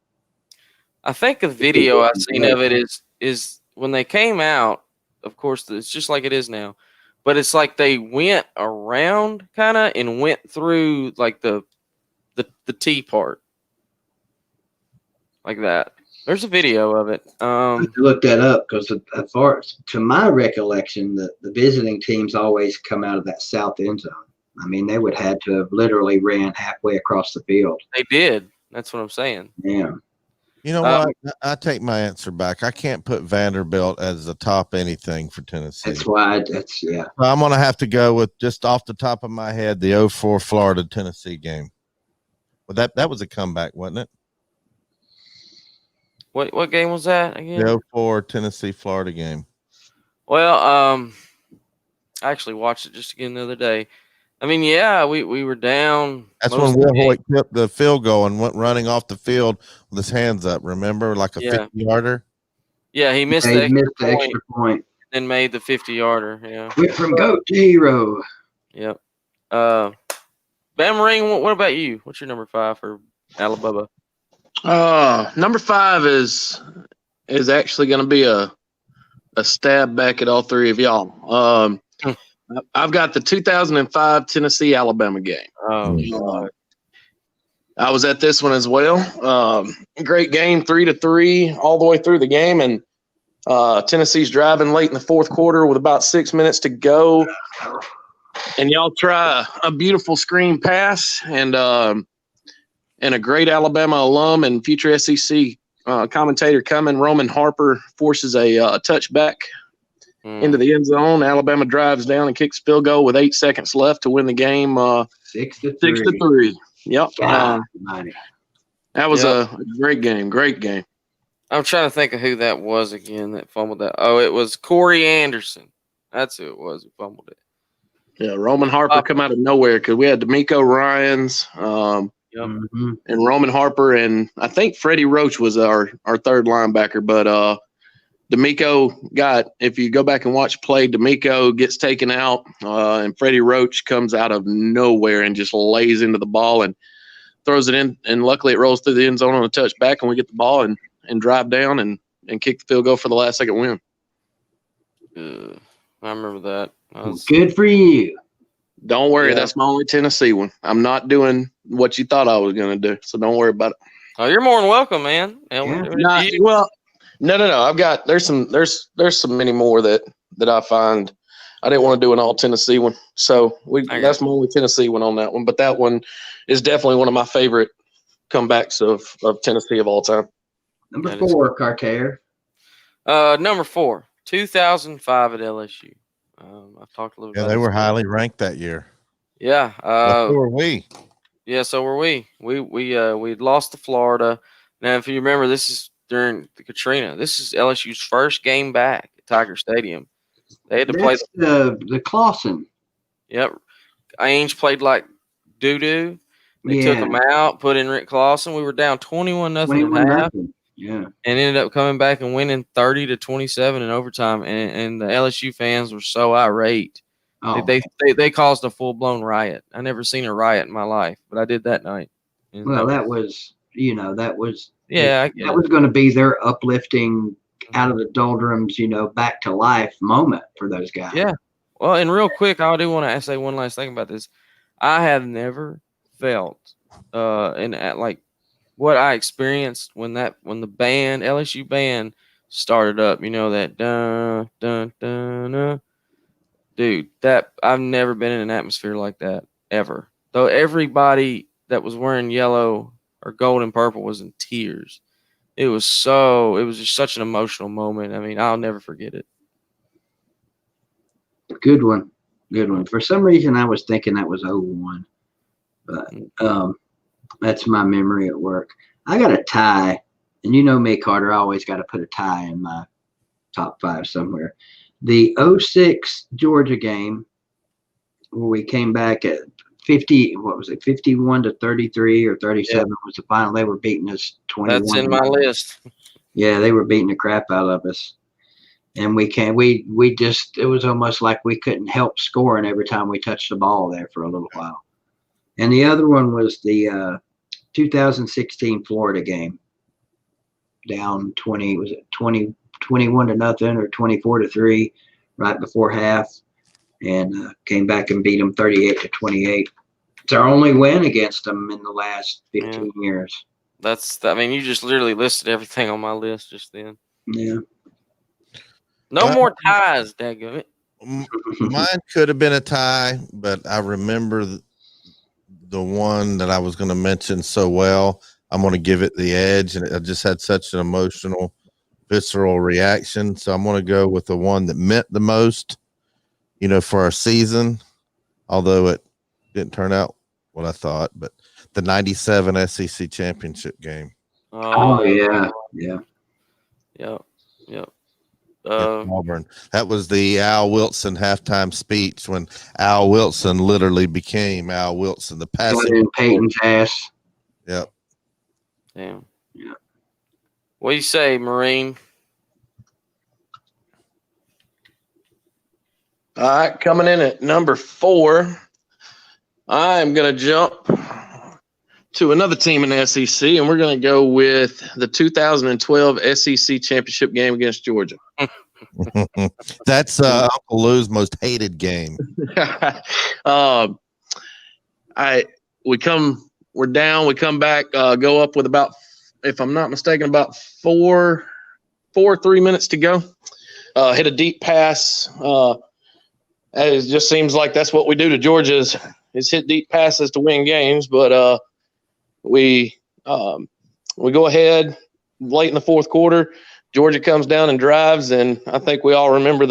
I think the video I've seen of it is when they came out, of course, it's just like it is now, but it's like they went around kind of and went through like the tee part like that. There's a video of it. I have to look that up because as far as to my recollection, the visiting teams always come out of that south end zone. I mean, they would have to have literally ran halfway across the field. They did. That's what I'm saying. Yeah. You know what? I take my answer back. I can't put Vanderbilt as the top anything for Tennessee. That's why. So I'm going to have to go with, just off the top of my head, the 04 Florida Tennessee game. Well, that was a comeback, wasn't it? What game was that again? The 04 Tennessee Florida game. Well, I actually watched it just again the other day. I mean, yeah, we were down. That's when Will Hoyt tipped the field goal and went running off the field with his hands up. Remember, like a 50-yarder. Yeah, he missed the extra point and made the 50-yarder. Yeah, went from goat to hero. Yep. Bam Ring. What about you? What's your number 5 for Alabama? Number 5 is actually going to be a stab back at all three of y'all. I've got the 2005 Tennessee Alabama game. I was at this one as well. Great game, 3-3 all the way through the game, and Tennessee's driving late in the fourth quarter with about 6 minutes to go, and y'all try a beautiful screen pass, and a great Alabama alum and future SEC commentator coming, Roman Harper, forces a touchback into the end zone. Alabama drives down and kicks field goal with 8 seconds left to win the game. 6-3. Yep. That was a great game. Great game. I'm trying to think of who that was again that fumbled that. Oh, it was Corey Anderson. That's who it was who fumbled it. Yeah, Roman Harper come out of nowhere because we had D'Amico Ryans and Roman Harper, and I think Freddie Roach was our third linebacker, but D'Amico if you go back and watch play, D'Amico gets taken out, and Freddie Roach comes out of nowhere and just lays into the ball and throws it in, and luckily it rolls through the end zone on a touchback, and we get the ball and drive down and kick the field goal for the last second win. I remember that. Good for you. Don't worry, that's my only Tennessee one. I'm not doing what you thought I was going to do, so don't worry about it. Oh, you're more than welcome, man. No. I've got there's some many more that I find. I didn't want to do an all Tennessee one, so that's my only Tennessee one on that one. But that one is definitely one of my favorite comebacks of Tennessee of all time. Number 4, Carter. Number 4, 2005 at LSU. I've talked a little bit. Yeah, they were highly ranked that year. Yeah. So were we. Yeah, so were we. We'd lost to Florida. Now, if you remember, this is during the Katrina. This is LSU's first game back at Tiger Stadium. They had to play the Clausen. Yep. Ainge played like doo-doo. They took him out, put in Rick Clausen. We were down 21-0 at half. Yeah. And ended up coming back and winning 30-27 in overtime. And the LSU fans were so irate. Oh. They caused a full-blown riot. I never seen a riot in my life, but I did that night. And that was that was was going to be their uplifting out of the doldrums, back to life moment for those guys. Yeah. Well, and real quick, I do want to say one last thing about this. I have never felt like what I experienced when the LSU band started up, that dun dun dun dun. Dude, that I've never been in an atmosphere like that ever. Though everybody that was wearing yellow or gold and purple was in tears. It was just such an emotional moment. I mean, I'll never forget it. Good one. For some reason, I was thinking that was 01, but that's my memory at work. I got a tie, and you know me, Carter. I always got to put a tie in my top 5 somewhere. The 06 Georgia game, where we came back at 51-33 or 37 was the final. They were beating us 21. That's in my list. Yeah, they were beating the crap out of us. And it was almost like we couldn't help scoring every time we touched the ball there for a little while. And the other one was the 2016 Florida game. Down 21-0 or 24-3 right before half, and came back and beat them 38-28. It's our only win against them in the last 15 years. You just literally listed everything on my list just then. Yeah. No more ties, daggum it. Mine could have been a tie, but I remember the one that I was going to mention so well. I'm going to give it the edge, and I just had such an emotional, visceral reaction. So I'm going to go with the one that meant the most, for our season, although it didn't turn out what I thought, but the 97 SEC championship game. Oh yeah. Yep. in Auburn. That was the Al Wilson halftime speech when Al Wilson literally became Al Wilson, the Got passing. in Peyton's ass. Yep. Damn. Yeah. What do you say, Marine? All right, coming in at number 4, I'm going to jump to another team in the SEC, and we're going to go with the 2012 SEC championship game against Georgia. That's Uncle Lou's most hated game. We're down, we come back, go up with about, if I'm not mistaken, about 3 minutes to go. Hit a deep pass. It just seems like that's what we do to Georgia is hit deep passes to win games. But we go ahead late in the fourth quarter. Georgia comes down and drives, and I think we all remember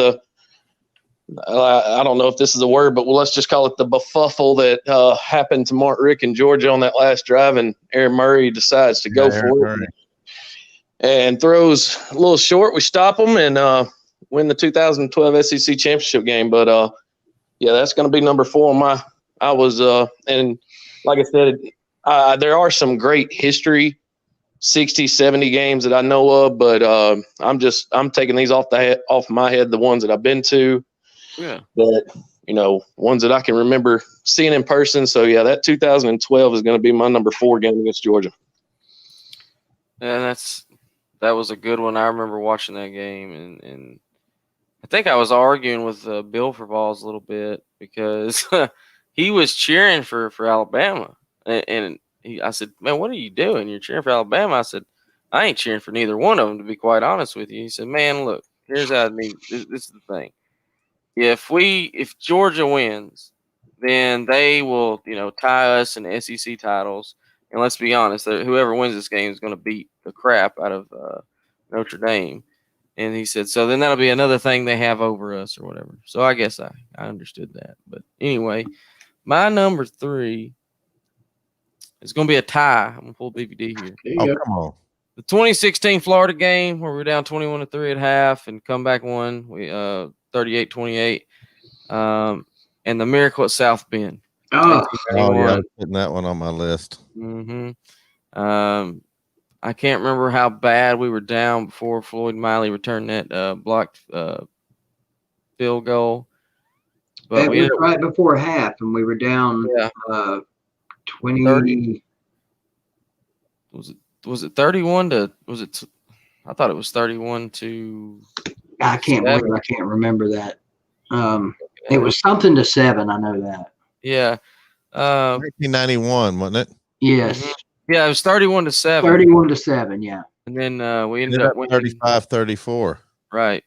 I don't know if this is a word, but let's just call it the befuffle that happened to Mark Richt and Georgia on that last drive, and Aaron Murray decides to go for it and throws a little short. We stop them and win the 2012 SEC championship game. But that's going to be number 4 on and like I said, there are some great history 60, 70 games that I know of, but I'm taking these off my head, the ones that I've been to. Yeah. But ones that I can remember seeing in person. So yeah, that 2012 is going to be my number 4 game against Georgia. Yeah, that was a good one. I remember watching that game, and I think I was arguing with Bill for balls a little bit because he was cheering for Alabama, and I said, "Man, what are you doing? You're cheering for Alabama?" I said, "I ain't cheering for neither one of them, to be quite honest with you." He said, "Man, look, here's how I mean. This is the thing. If Georgia wins, then they will, tie us in the SEC titles. And let's be honest, whoever wins this game is going to beat the crap out of Notre Dame." And he said, so then that'll be another thing they have over us or whatever. So I guess I understood that. But anyway, my number 3 is going to be a tie. I'm going to pull BBD here. Oh, come on. The 2016 Florida game where we were down 21-3 at half and come back won 38-28. And the miracle at South Bend. Oh, Yeah, I'm putting that one on my list. Mm-hmm. I can't remember how bad we were down before Floyd Miley returned that blocked field goal. But it was right before half, and we were down 20. 30. Was it 31 to? Was it? I thought it was 31 to. I can't remember that. It was something to 7. I know that. Yeah. 1991, wasn't it? Yes. Mm-hmm. Yeah, it was 31 to 7. 31 to 7. Yeah. And then we ended up winning 35-34. Right.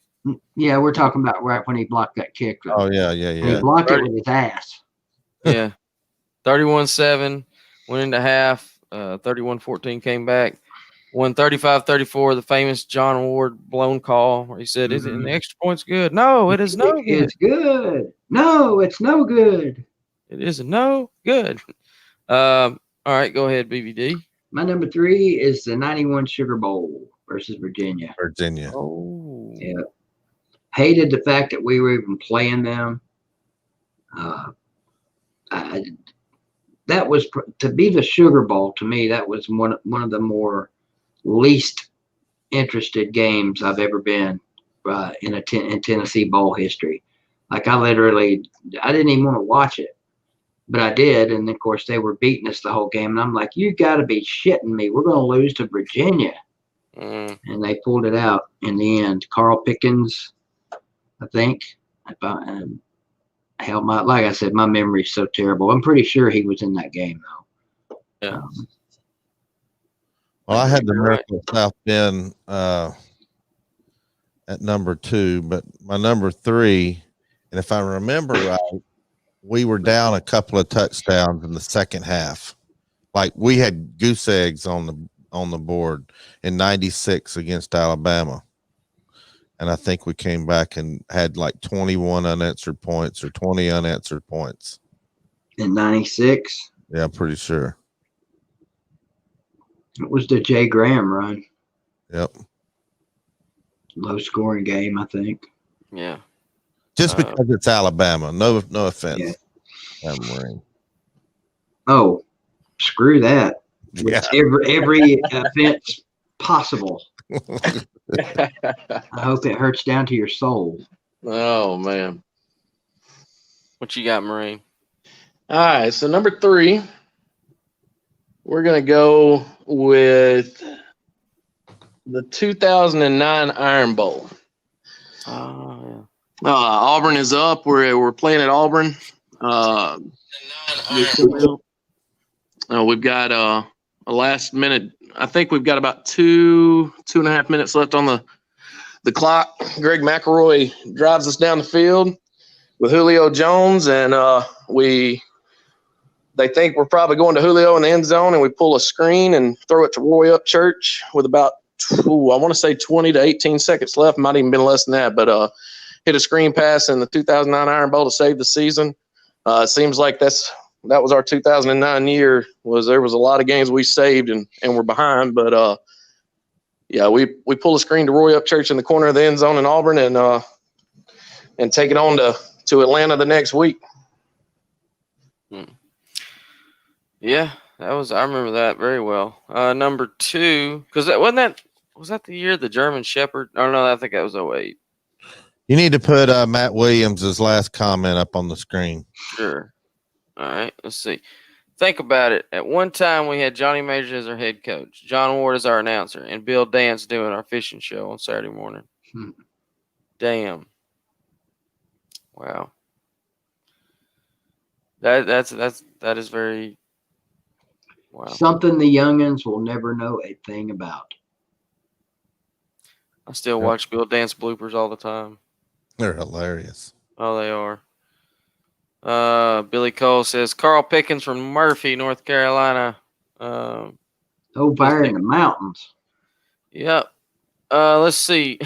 Yeah, we're talking about right when he blocked that kick. Oh yeah. And he blocked it with his ass. Yeah. 31-7. Went into half. 31-14 came back. Won 35-34. The famous John Ward blown call where he said, "Is it an extra point's good?" No, it is no good. It's good. No, it's no good. It is no good. All right, go ahead, BVD. My number 3 is the 91 Sugar Bowl versus Virginia. Oh. Yeah. Hated the fact that we were even playing them. That was to be the Sugar Bowl to me. That was one of the more least interested games I've ever been in Tennessee Bowl history. Like I didn't even want to watch it, but I did. And of course they were beating us the whole game. And I'm like, you got to be shitting me. We're going to lose to Virginia. And they pulled it out in the end. Carl Pickens, I think. Like I said, my memory's so terrible. I'm pretty sure he was in that game though. Yeah. Well, I had the miracle of South Bend at number 2, but my number 3, and if I remember right, we were down a couple of touchdowns in the second half Like we had goose eggs on the board in '96 against Alabama. And I think we came back and had like 21 unanswered points or 20 unanswered points. In 96. Yeah, I'm pretty sure. It was the Jay Graham run. Yep. Low scoring game, I think. Yeah. Just because it's Alabama. No offense. Yeah. Marine. Oh, screw that. Yeah. Every offense possible. I hope it hurts down to your soul. Oh man. What you got, Marine? All right, so number 3, we're gonna go with the 2009 Iron Bowl. Oh, Auburn is up. We're playing at Auburn. We've got a last minute. I think we've got about 2.5 minutes left on the clock. Greg McElroy drives us down the field with Julio Jones, and they think we're probably going to Julio in the end zone, and we pull a screen and throw it to Roy Upchurch with about, I want to say 20 to 18 seconds left. Might even been less than that, but hit a screen pass in the 2009 Iron Bowl to save the season. It seems like that was our 2009 year. There was a lot of games we saved and we're behind, but yeah, we pull a screen to Roy Upchurch in the corner of the end zone in Auburn and take it on to Atlanta the next week. yeah. I remember that very well. Number 2, because was that the year the German Shepherd? Oh no, I think that was 08. You need to put Matt Williams' last comment up on the screen. Sure. All right, let's see. Think about it. At one time, we had Johnny Majors as our head coach, John Ward as our announcer, and Bill Dance doing our fishing show on Saturday morning. Damn. Wow. That is very wow. Something the youngins will never know a thing about. I still watch Bill Dance bloopers all the time. They're hilarious. Oh, they are. Billy Cole says Carl Pickens from Murphy, North Carolina. Over in the mountains. Yep. Let's see.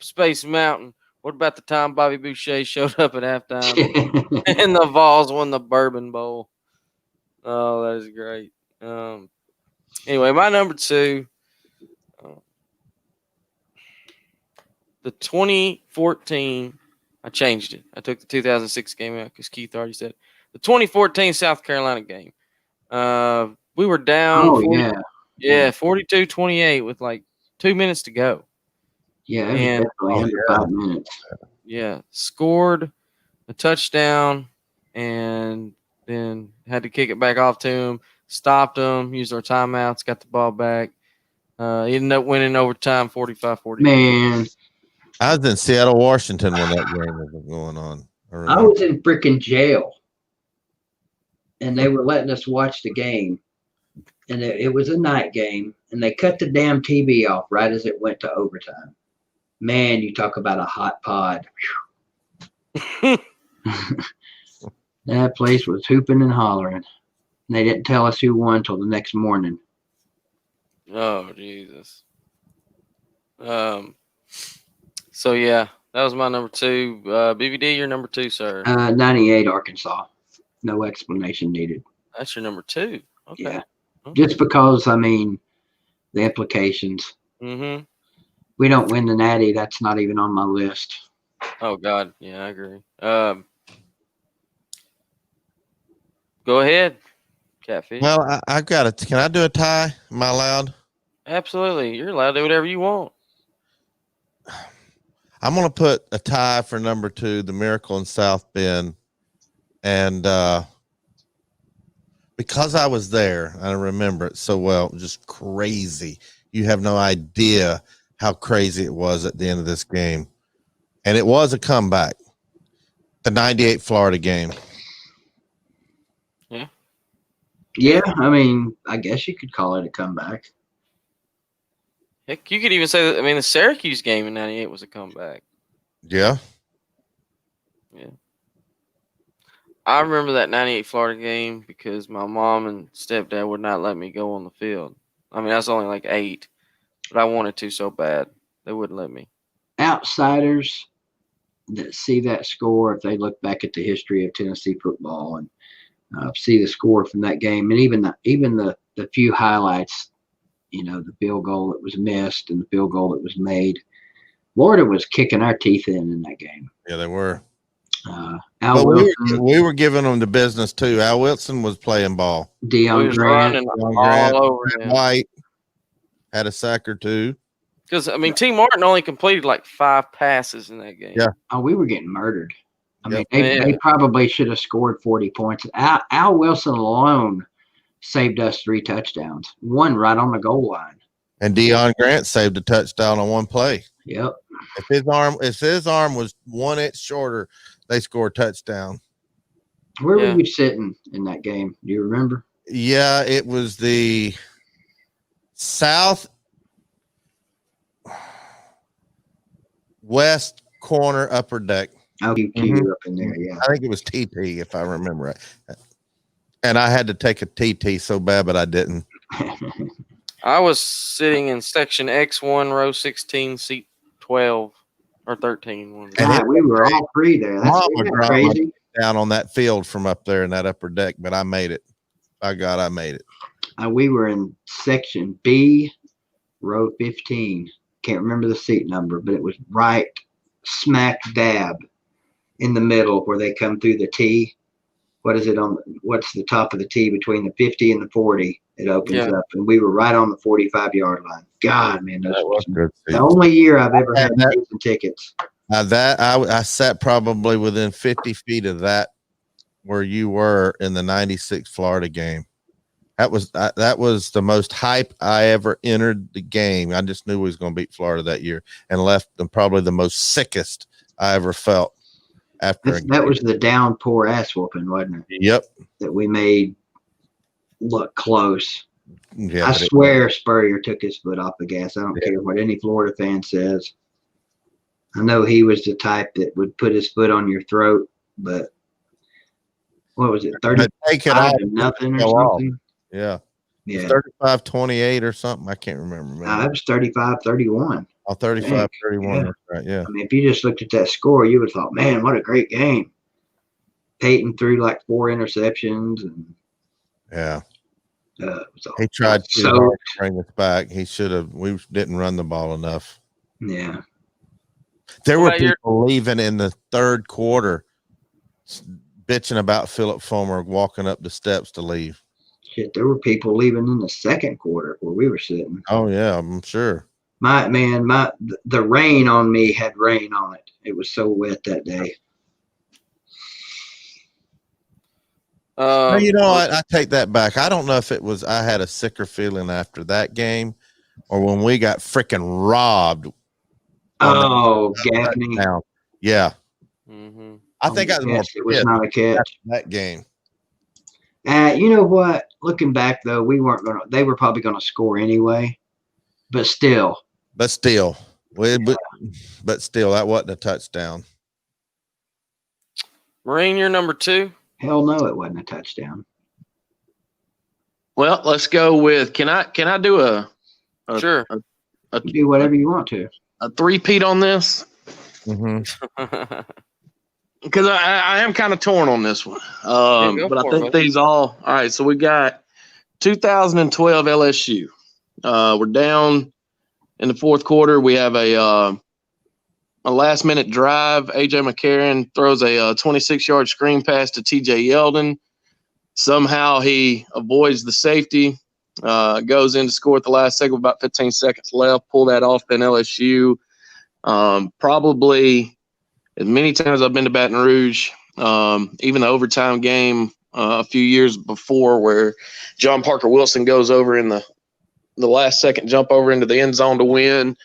Space Mountain. What about the time Bobby Boucher showed up at halftime and the Vols won the Bourbon Bowl? Oh, that is great. Anyway, my number 2. The 2014, I changed it. I took the 2006 game out because Keith already said it. The 2014 South Carolina game. We were down. Oh, 40, yeah, 42-28 with like 2 minutes to go. Yeah, it was definitely under 5 minutes. Yeah, scored a touchdown and then had to kick it back off to him. Stopped him, used our timeouts, got the ball back. Ended up winning overtime 45-40. Man. I was in Seattle, Washington when that game was going on. I was in freaking jail. And they were letting us watch the game. And it was a night game. And they cut the damn TV off right as it went to overtime. Man, you talk about a hot pod. That place was hooping and hollering. And they didn't tell us who won until the next morning. Oh, Jesus. So, yeah, that was my number 2. BVD, your number 2, sir. 98 Arkansas. No explanation needed. That's your number 2. Okay. Yeah. Okay. Just because, I mean, the implications. Mm-hmm. We don't win the Natty. That's not even on my list. Oh, God. Yeah, I agree. Go ahead, Catfish. Well, I've got it. Can I do a tie? Am I allowed? Absolutely. You're allowed to do whatever you want. I'm going to put a tie for number 2, the Miracle in South Bend. And because I was there, I remember it so well. It was just crazy. You have no idea how crazy it was at the end of this game. And it was a comeback. The 98 Florida game. Yeah. Yeah, I mean, I guess you could call it a comeback. Heck, you could even say that. I mean, the Syracuse game in '98 was a comeback. Yeah. Yeah. I remember that 98 Florida game because my mom and stepdad would not let me go on the field. I mean, I was only like 8, but I wanted to so bad. They wouldn't let me. Outsiders that see that score, if they look back at the history of Tennessee football and see the score from that game, and even the few highlights, the field goal that was missed and the field goal that was made, Florida was kicking our teeth in that game. Yeah, they were. Al But Wilson, we were giving them the business too. Al Wilson was playing ball. We Deion was Grant. running Deion Grant, all over Brett him. White had a sack or two. Because, I mean, T. Martin only completed like 5 passes in that game. Yeah. Oh, we were getting murdered. I mean, Yep. they probably should have scored 40 points. Al Wilson alone saved us 3 touchdowns, one right on the goal line. And Deion Grant saved a touchdown on one play. Yep. If his arm was 1 inch shorter, they scored a touchdown. Where Yeah. were you sitting in that game? Do you remember? Yeah, it was the south west corner upper deck. Oh, you up in there, yeah. I think it was TT, if I remember right. And I had to take a TT so bad, but I didn't. I was sitting in section X1, row 16, seat 12 or 13. One of them. God, we were all 3 there. That's Mom isn't would that drop my- crazy. Down on that field from up there in that upper deck, but I made it. By God, I made it. We were in section B, row 15. Can't remember the seat number, but it was right smack dab in the middle where they come through the T. What's the top of the T between the 50 and the 40? It opens up, and we were right on the 45-yard line. God, man, those That was were good. the only year I've ever had That- season tickets. I sat probably within 50 feet of that where you were in the 96 Florida game. That was the most hype I ever entered the game. I just knew we was going to beat Florida that year and left them probably the most sickest I ever felt after. That was the downpour ass whooping, wasn't it? Yep. That we made look close. Yeah. I swear Spurrier took his foot off the gas. I don't care what any Florida fan says. I know he was the type that would put his foot on your throat, but what was it, 35 take it off. to nothing or Go off. something? Yeah. Yeah. 35-28 or something. I can't remember. It was 35-31. Oh, 35-31. Yeah. That's right. Yeah. I mean, if you just looked at that score, you would have thought, man, what a great game. Peyton threw like 4 interceptions. And Yeah. it was all, He tried too so, hard to bring us back. He should have. We didn't run the ball enough. yeah. There were Well, you're- people leaving in the third quarter, bitching about Philip Fulmer walking up the steps to leave. Shit, there were people leaving in the second quarter where we were sitting. Oh yeah, I'm sure. The rain on me had rain on it. It was so wet that day. Well, you know what? I take that back. I don't know if it was I had a sicker feeling after that game, or when we got freaking robbed. Oh, Gaffney. Yeah, Mm-hmm. I think I was more Yes, it was pissed not a catch. after that game. You know what? Looking back though, they were probably gonna score anyway. But still. But still, but still, that wasn't a touchdown. Marine, you're number 2. Hell no, it wasn't a touchdown. Well, let's go with can I do a Sure. You do whatever you want to. a three-peat on this? Mm-hmm. Because I am kind of torn on this one. go But I for it, think bud. these all right. So we got 2012 LSU. We're down in the fourth quarter. We have a last-minute drive. AJ McCarron throws a 26-yard screen pass to TJ Yeldon. Somehow he avoids the safety, goes in to score at the last second with about 15 seconds left. Pull that off. Then LSU. Probably as many times I've been to Baton Rouge, even the overtime game a few years before where John Parker Wilson goes over in the last second jump over into the end zone to win.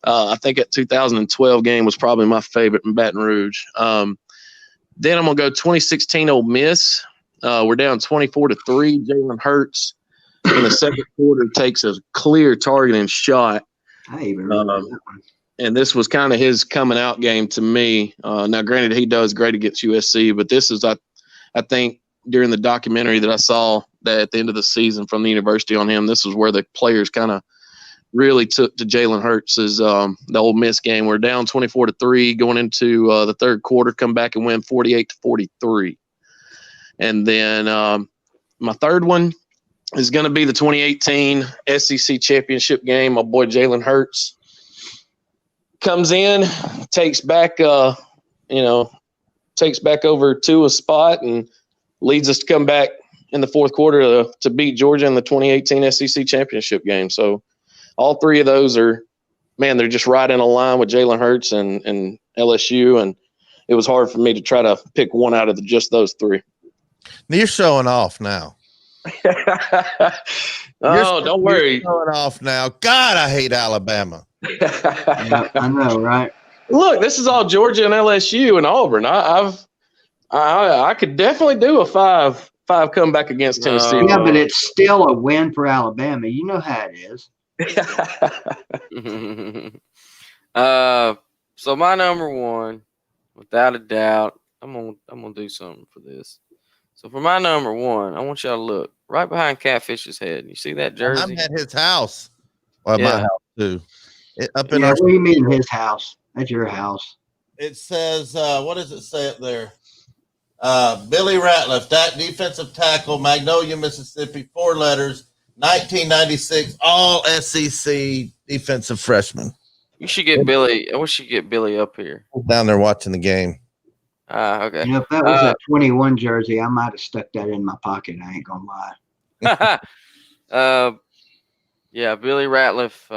I think that 2012 game was probably my favorite in Baton Rouge. Then I'm going to go 2016 Ole Miss. We're down 24-3. Jalen Hurts in the second quarter takes a clear targeting shot. I even remember that one. And this was kind of his coming out game to me. Now, granted, he does great against USC, but this is I think during the documentary that I saw that at the end of the season from the university on him, this was where the players kind of really took to Jalen Hurts' the Ole Miss game. We're down 24-3 going into the third quarter, come back and win 48-43. And then my third one is going to be the 2018 SEC championship game. My boy Jalen Hurts comes in, takes back over to a spot and leads us to come back in the fourth quarter to beat Georgia in the 2018 SEC championship game. So all three of those are, man, they're just right in a line with Jalen Hurts and LSU. And it was hard for me to try to pick one out of just those three. You're showing off now. Don't worry. You're showing off now. God, I hate Alabama. Yeah, I know, right? Look, this is all Georgia and LSU and Auburn. I could definitely do a five comeback against Tennessee. Yeah, but it's still a win for Alabama. You know how it is. So my number one, without a doubt, I'm gonna do something for this. So for my number one, I want y'all to look right behind Catfish's head. You see that jersey? I'm at his house. Well, my house too. Up in Yeah, our. what do you mean his house? That's your house. It says, what does it say up there? Billy Ratliff, that defensive tackle, Magnolia, Mississippi, 4 letters, 1996, all SEC defensive freshman. You should get Billy. I wish you could get Billy up here. Down there watching the game. Okay. You know, if that was a 21 jersey, I might have stuck that in my pocket. I ain't gonna lie. Yeah, Billy Ratliff,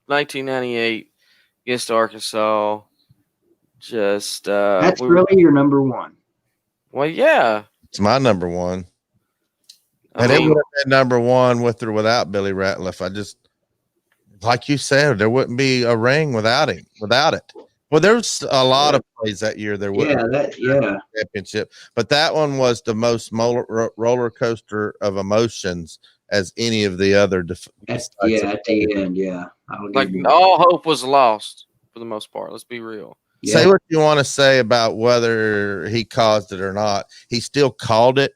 1998 against Arkansas. Just That's really your number one. well, yeah. It's my number one. I And it mean, would have been number one with or without Billy Ratliff. I just, like you said, there wouldn't be a ring without it. Well, there's a lot of plays that year. There was championship, but that one was the most roller coaster of emotions as any of the other. At the end, yeah. like all hope was lost for the most part. Let's be real. Yeah. Say what you want to say about whether he caused it or not. He still called it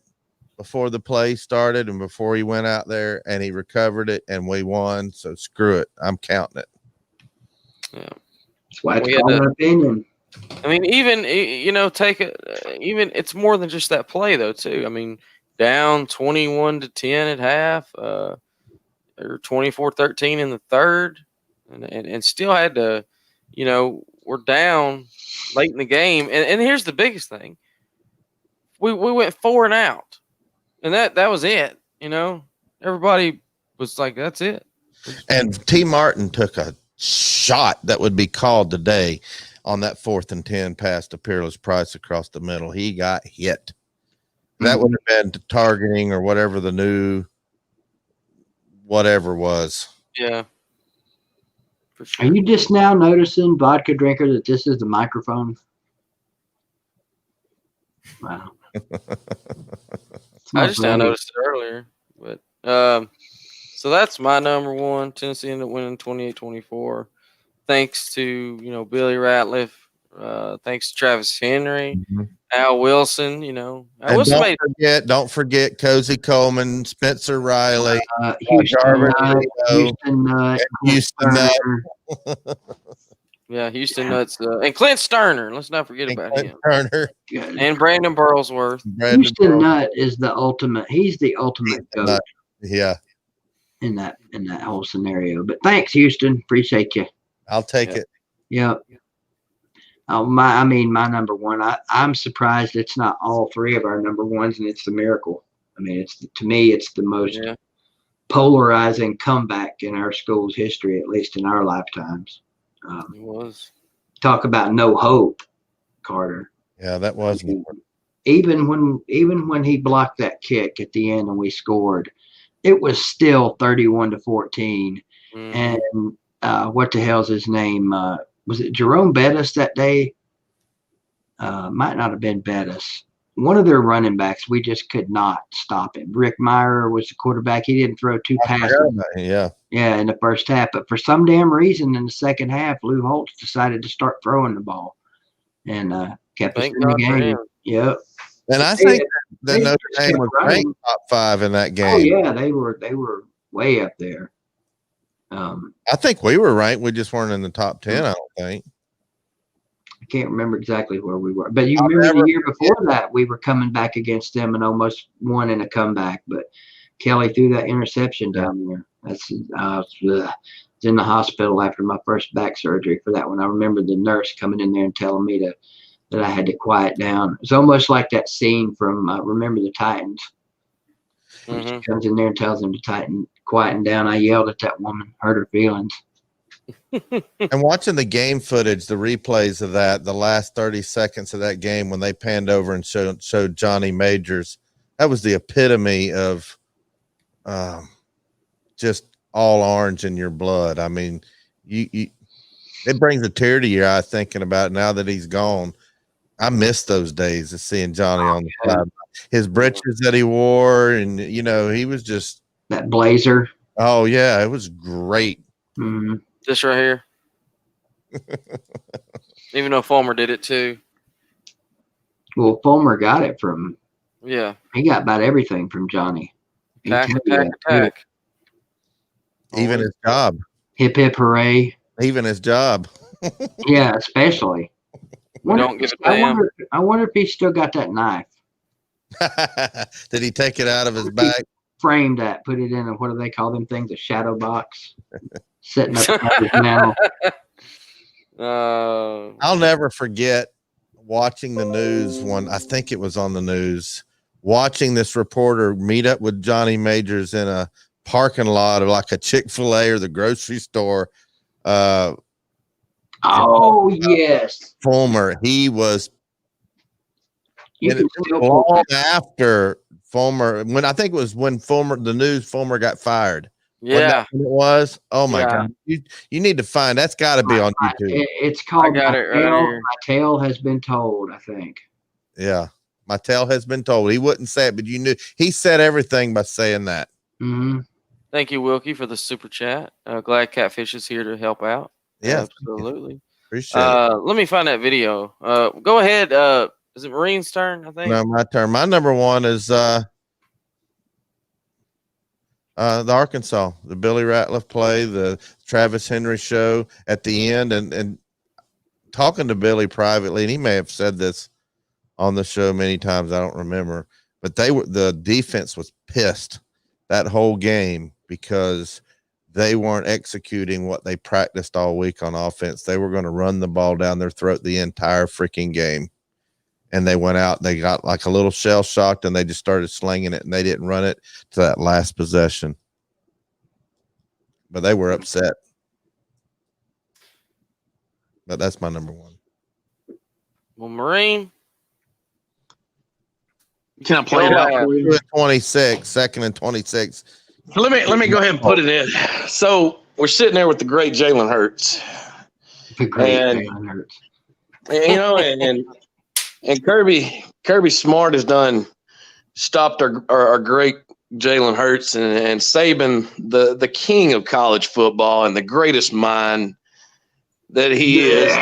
before the play started and before he went out there, and he recovered it, and we won. So screw it. I'm counting it. Yeah. That's why it's called an opinion. I mean, even even it's more than just that play though, too. I mean, down 21-10 at half, or 24-13 in the third, and still had to, we're down late in the game. And here's the biggest thing: we went 4 and out, and that was it. Everybody was like, "That's it." And T. Martin took a shot that would be called today on that 4th and 10 pass to Peerless Price across the middle. He got hit. That would have been targeting or whatever the new whatever was. Yeah. For sure. Are you just now noticing, vodka drinker, that this is the microphone? Wow. I just now noticed it earlier, but so that's my number one. Tennessee ended up winning 28-24. Thanks to, Billy Ratliff. Thanks to Travis Henry, Al Wilson, Wilson don't forget Cozy Coleman, Spencer Riley, Houston Nutt. Yeah, Houston Nuts, and Clint Sterner. Let's not forget about him. Turner and Brandon Burlsworth. Houston Nutt is the ultimate. He's the ultimate coach. Yeah. In that whole scenario. But thanks, Houston. Appreciate you. I'll take it. Yeah. My number one. I'm surprised it's not all 3 of our number ones, and it's the Miracle. I mean, to me, it's the most polarizing comeback in our school's history, at least in our lifetimes. It was. Talk about no hope, Carter. Yeah, that was. Even when he blocked that kick at the end and we scored, it was still 31-14. And what the hell's his name? Was it Jerome Bettis that day? Might not have been Bettis. One of their running backs, we just could not stop him. Rick Meyer was the quarterback. He didn't throw 2 passes. Yeah, in the first half. But for some damn reason in the second half, Lou Holtz decided to start throwing the ball and kept us in the game. Yep. And I They- think that they Notre just Dame kept was running. ranked top 5 in that game. Oh yeah, they were way up there. I think we were ranked. We just weren't in the top 10, I don't think. I can't remember exactly where we were, but you I'll remember never the year before that we were coming back against them and almost won in a comeback. But Kelly threw that interception down there. That's was in the hospital after my first back surgery for that one. I remember the nurse coming in there and telling me that I had to quiet down. It's almost like that scene from Remember the Titans. When she comes in there and tells him to quieten down. I yelled at that woman, hurt her feelings. And watching the game footage, the replays of that, the last 30 seconds of that game when they panned over and showed Johnny Majors, that was the epitome of just all orange in your blood. I mean, it brings a tear to your eye thinking about it now that he's gone. I miss those days of seeing Johnny on the side. His breeches that he wore, and he was just that blazer. Oh yeah, it was great. Mm-hmm. This right here. Even though Fulmer did it too. Well, Fulmer got it from. Yeah. He got about everything from Johnny. Attack. Even his job. Hip hip hooray. Even his job. Yeah, especially. Don't give a damn. I wonder if he still got that knife. Did he take it out of his bag? Framed that, put it in a, what do they call them things? A shadow box. Setting up his mantle. I'll never forget watching the news I think it was on the news, watching this reporter meet up with Johnny Majors in a parking lot of like a Chick-fil-A or the grocery store. Yes. Fulmer. He was You can still long after Fulmer, when I think it was when the news Fulmer got fired. Yeah. It was. Oh my God. You need to find that's got to be on YouTube. It's called I got it right here. My Tale Has Been Told, I think. Yeah. My tale has been told. He wouldn't say it, but you knew he said everything by saying that. Mm-hmm. Thank you, Wilkie, for the super chat. Glad Catfish is here to help out. Yeah. Absolutely. Appreciate it. Let me find that video. Go ahead. Is it Marine's turn? I think. No, my turn. My number one is the Arkansas, the Billy Ratliff play, the Travis Henry show at the end, and talking to Billy privately, and he may have said this on the show many times. I don't remember, but the defense was pissed that whole game because they weren't executing what they practiced all week on offense. They were going to run the ball down their throat the entire freaking game. And they went out, they got like a little shell shocked, and they just started slinging it, and they didn't run it to that last possession. But they were upset. But that's my number one. Well, Marine. Can I play it out for you? 26, second and 26. Let me go ahead and put it in. So we're sitting there with the great Jalen Hurts. The great And- Jalen Hurts. And Kirby Smart has stopped our great Jalen Hurts and Saban, the king of college football and the greatest mind that he is.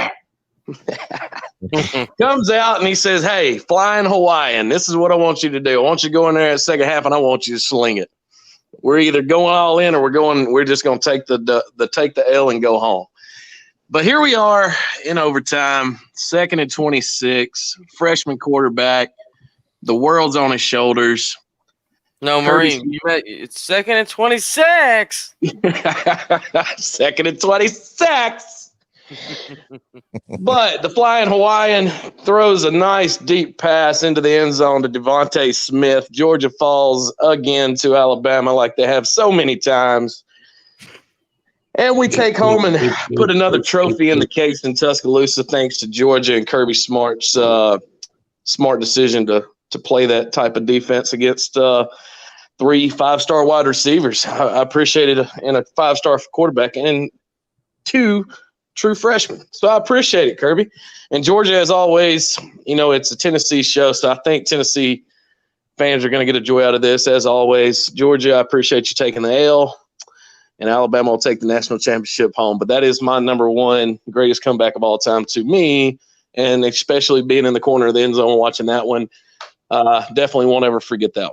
Comes out and he says, "Hey, flying Hawaiian, this is what I want you to do. I want you to go in there at the second half, and I want you to sling it. We're either going all in, or we're just going to take the L and go home." But here we are in overtime, 2nd and 26, freshman quarterback. The world's on his shoulders. No, Marine. It's 2nd and 26. 2nd and 26. But the flying Hawaiian throws a nice deep pass into the end zone to Devontae Smith. Georgia falls again to Alabama like they have so many times. And we take home and put another trophy in the case in Tuscaloosa, thanks to Georgia and Kirby Smart's smart decision to play that type of defense against 3 5-star wide receivers. I appreciate it in a 5-star quarterback and 2 true freshmen. So I appreciate it, Kirby. And Georgia, as always, it's a Tennessee show, so I think Tennessee fans are going to get a joy out of this, as always. Georgia, I appreciate you taking the L. And Alabama will take the national championship home. But that is my number one greatest comeback of all time to me, and especially being in the corner of the end zone watching that one. Definitely won't ever forget that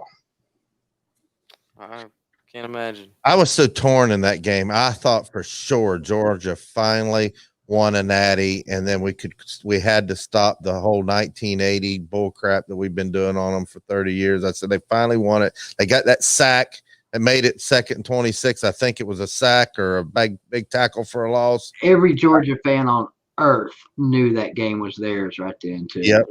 one. I can't imagine. I was so torn in that game. I thought for sure Georgia finally won a natty, and then we had to stop the whole 1980 bull crap that we've been doing on them for 30 years. I said they finally won it. They got that sack and made it 2nd and 26. I think it was a sack or a big tackle for a loss. Every Georgia fan on earth knew that game was theirs right then too. Yep.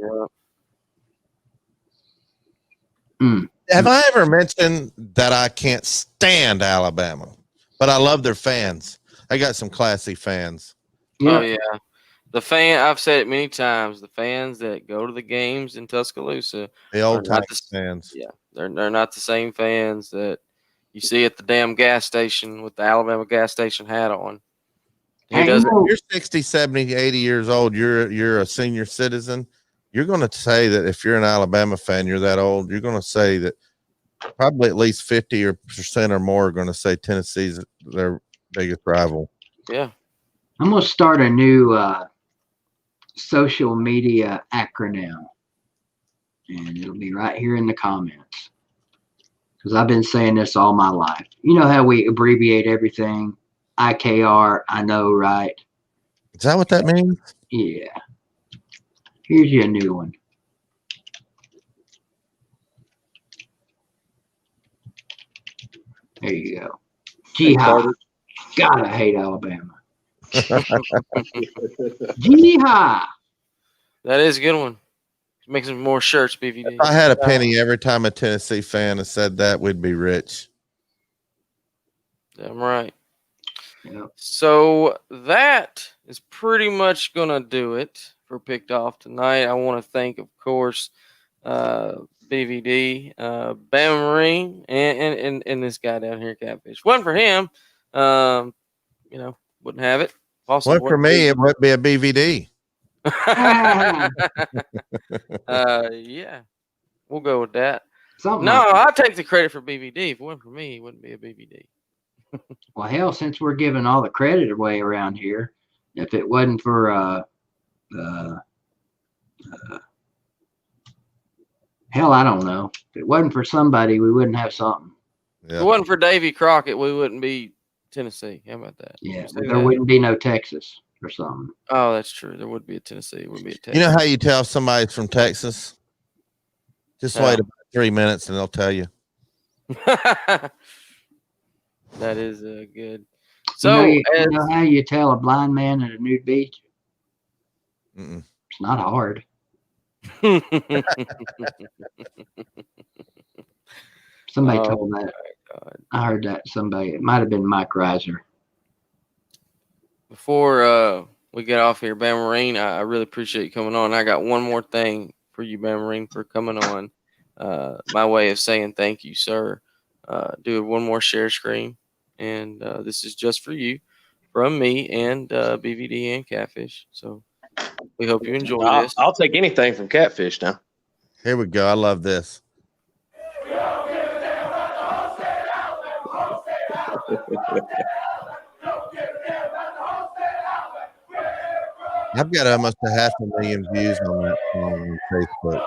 Have I ever mentioned that I can't stand Alabama, but I love their fans? I got some classy fans. Oh yeah, I've said it many times. The fans that go to the games in Tuscaloosa, The old They're time not fans. yeah, they're not the same fans that you see at the damn gas station with the Alabama gas station hat on. Who Hey, doesn't? You're 60, 70, 80 years old. You're a senior citizen. You're going to say that if you're an Alabama fan, you're that old. You're going to say that probably at least 50% or more are going to say Tennessee's their biggest rival. Yeah. I'm gonna start a new social media acronym, and it'll be right here in the comments because I've been saying this all my life. You know how we abbreviate everything? IKR, I know, right? Is that what that means? Yeah. Here's your new one. There you go. Jihad. God, I hate Alabama. Jihad. That is a good one. Make some more shirts, BVD. If I had a penny every time a Tennessee fan has said that, we'd be rich. Damn right. Yep. So that is pretty much going to do it for Picked Off tonight. I want to thank, of course, BVD, Bama Marine, and this guy down here, Catfish. Wasn't for him, wouldn't have it. Also, Well, for me, it would be a BVD. Yeah, we'll go with that. Something No, like that. I'll take the credit for BVD. If it wasn't for me, it wouldn't be a BVD. Well, hell, since we're giving all the credit away around here, if it wasn't for hell, I don't know. If it wasn't for somebody, we wouldn't have something. If Yeah. it wasn't for Davy Crockett, we wouldn't be Tennessee. How about that? Yeah, You see but there that? wouldn't be no Texas or something. Oh, that's true. There would be a Tennessee. It would be a Texas. You know how you tell somebody's from Texas? Just wait about 3 minutes and they'll tell you. That is good. So So, you know how you tell a blind man at a nude beach? Mm-mm. It's not hard. Somebody Oh, told that. God. I heard that somebody. It might have been Mike Reiser. Before we get off here, Bama Marine, I really appreciate you coming on. I got one more thing for you, Bama Marine, for coming on. My way of saying thank you, sir. Do one more share screen, and this is just for you, from me and BVD and Catfish. So we hope you enjoy this. I'll take anything from Catfish now. Here we go. I love this. I've got almost 500,000 views on that song on Facebook.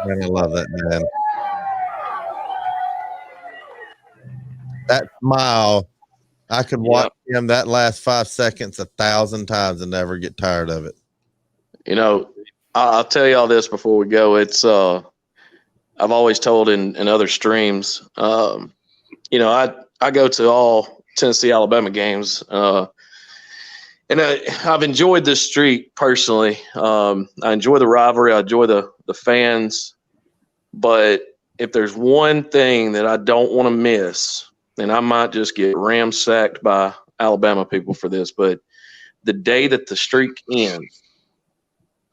Man, I love that man. That smile, I could watch him that last 5 seconds 1,000 times and never get tired of it. You know, I'll tell you all this before we go. It's I've always told in other streams, I go to all Tennessee Alabama games, and I've enjoyed this streak personally. I enjoy the rivalry. I enjoy the fans. But if there's one thing that I don't want to miss, and I might just get ramsacked by Alabama people for this, but the day that the streak ends,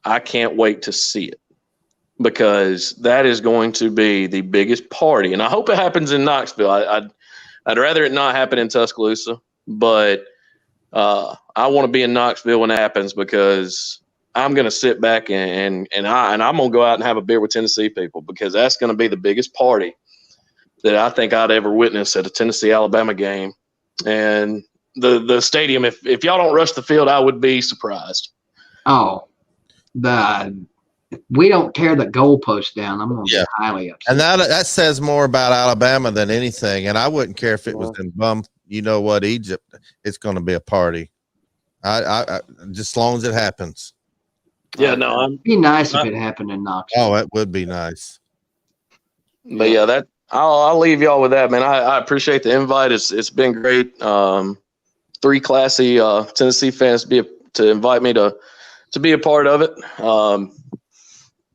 I can't wait to see it, because that is going to be the biggest party. And I hope it happens in Knoxville. I'd rather it not happen in Tuscaloosa, but I want to be in Knoxville when it happens, because I'm going to sit back and I'm going to go out and have a beer with Tennessee people, because that's going to be the biggest party that I think I'd ever witness at a Tennessee Alabama game. and the stadium. If y'all don't rush the field, I would be surprised. Oh, we don't tear the goalpost down, I'm going to Yeah. be highly upset. And that says more about Alabama than anything. And I wouldn't care if it was in Egypt. It's going to be a party. I just as long as it happens. Yeah, no, It'd be nice if it happened in Knoxville. Oh, it would be nice. but yeah, that I'll leave y'all with that, man. I appreciate the invite. It's been great. 3 classy Tennessee fans to invite me to be a part of it.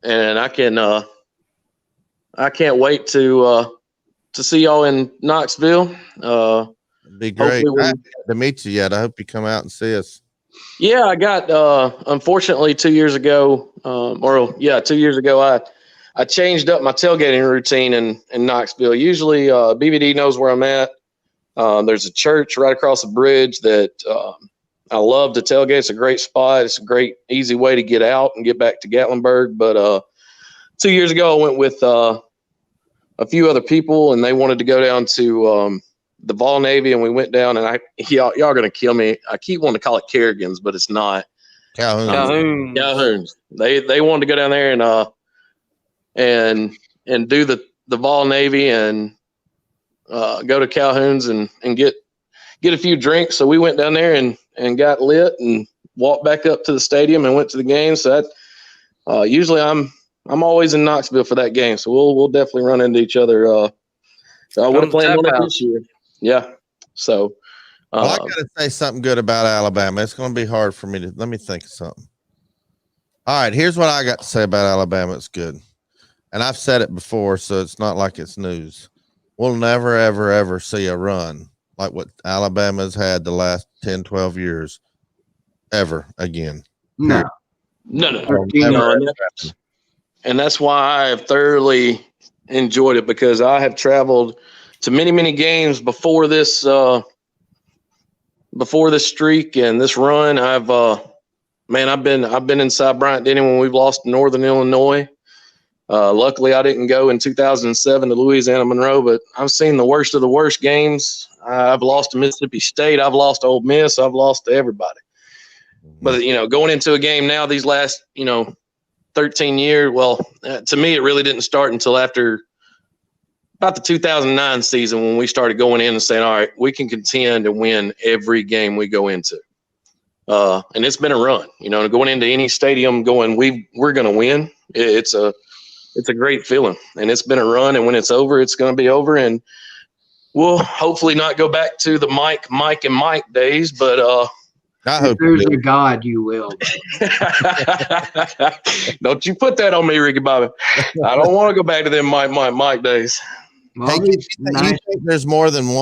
And I can't wait to see y'all in Knoxville. It'd be great. Hopefully I haven't got to meet you yet. I hope you come out and see us. Yeah, I got unfortunately 2 years ago, 2 years ago, I changed up my tailgating routine in Knoxville. Usually, BVD knows where I'm at. There's a church right across the bridge that I love to tailgate. It's a great spot. It's a great, easy way to get out and get back to Gatlinburg. But 2 years ago, I went with a few other people, and they wanted to go down to the Vol Navy, and we went down. And y'all are gonna kill me. I keep wanting to call it Kerrigan's, but it's not. Calhoun. Calhoun's. They wanted to go down there and do the Vol Navy and go to Calhoun's and get a few drinks. So we went down there and got lit and walked back up to the stadium and went to the game. So that usually I'm always in Knoxville for that game. So we'll definitely run into each other. I would have planned on it this year. Yeah. So Well, I got to say something good about Alabama. It's going to be hard for me to let me think of something. All right, here's what I got to say about Alabama. It's good. And I've said it before, so it's not like it's news. We'll never, ever, ever see a run like what Alabama's had the last 10, 12 years ever again. No. No. Never, And that's why I have thoroughly enjoyed it, because I have traveled to many, many games before this streak and this run. I've been inside Bryant-Denny when we've lost to Northern Illinois. Luckily, I didn't go in 2007 to Louisiana Monroe, but I've seen the worst of the worst games. I've lost to Mississippi State. I've lost to Ole Miss. I've lost to everybody. But, going into a game now, these last, 13 years, to me, it really didn't start until after about the 2009 season when we started going in and saying, all right, we can contend and win every game we go into. And it's been a run, going into any stadium going, we're going to win. It's a great feeling, and it's been a run. And when it's over, it's going to be over. And we'll hopefully not go back to the Mike and Mike days, but I hope there's a God, you will. Don't you put that on me, Ricky Bobby. I don't want to go back to them Mike days. Well, Hey, you think there's more than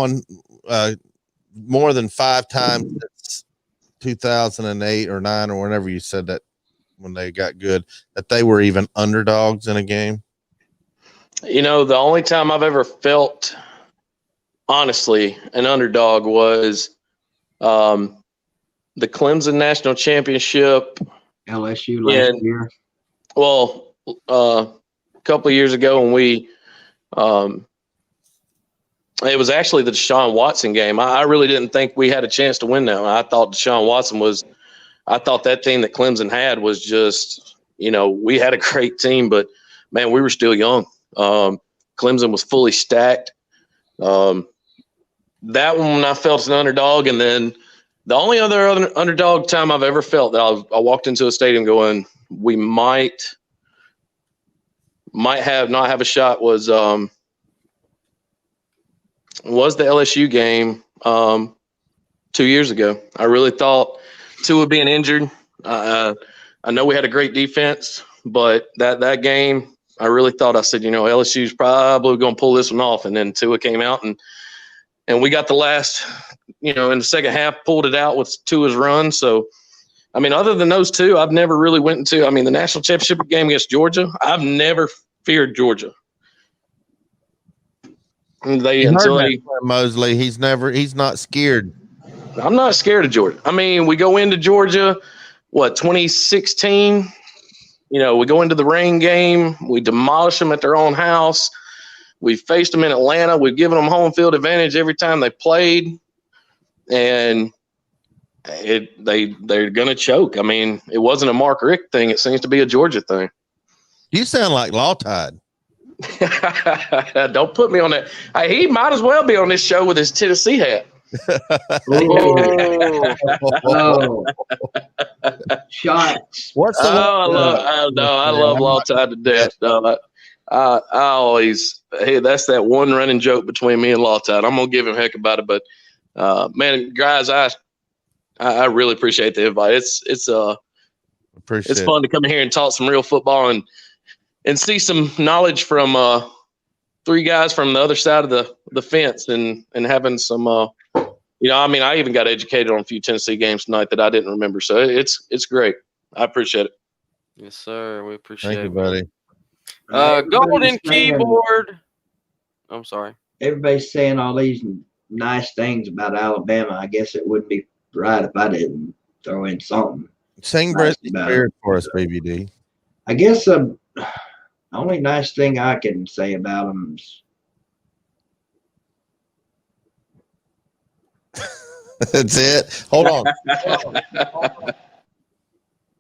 5 times since 2008 or 9 or whenever you said that when they got good that they were even underdogs in a game? The only time I've ever felt, honestly, an underdog was the Clemson National Championship. LSU last year. Well, a couple of years ago when we it was actually the Deshaun Watson game. I really didn't think we had a chance to win that. I thought Deshaun Watson I thought that team that Clemson had was just, we had a great team, but man, we were still young. Clemson was fully stacked. That one I felt an underdog. And then the only other underdog time I've ever felt that I walked into a stadium going, we might not have a shot was the LSU game 2 years ago. I really thought Tua being injured. I know we had a great defense, but that game, I really thought, I said, LSU's probably going to pull this one off. And then Tua came out and we got the last, in the second half, pulled it out with Tua's run. So, other than those two, I've never really went into, the national championship game against Georgia. I've never feared Georgia. Mosley, he's not scared. I'm not scared of Georgia. We go into Georgia, 2016? We go into the rain game. We demolish them at their own house. We faced them in Atlanta. We've given them home field advantage every time they played. and they're gonna choke. I mean, it wasn't a Mark Richt thing. It seems to be a Georgia thing. You sound like Law Tide. Don't put me on that. He might as well be on this show with his Tennessee hat. Oh, Oh, shots. What's the I love Law Tide to death. No, I always that's that one running joke between me and Law Tide. I'm gonna give him heck about it, but man, guys, I really appreciate the invite. It's fun to come in here and talk some real football and see some knowledge from three guys from the other side of the fence and having some I mean, I even got educated on a few Tennessee games tonight that I didn't remember. So it's great. I appreciate it. yes, sir. We appreciate Thank you, it. buddy. Golden Everybody's saying- keyboard. I'm sorry. Everybody's saying all these nice things about Alabama. I guess it wouldn't be right if I didn't throw in something. Sing Nice Britney about Spears for us, BBD. I guess the only nice thing I can say about them is That's it. Hold on.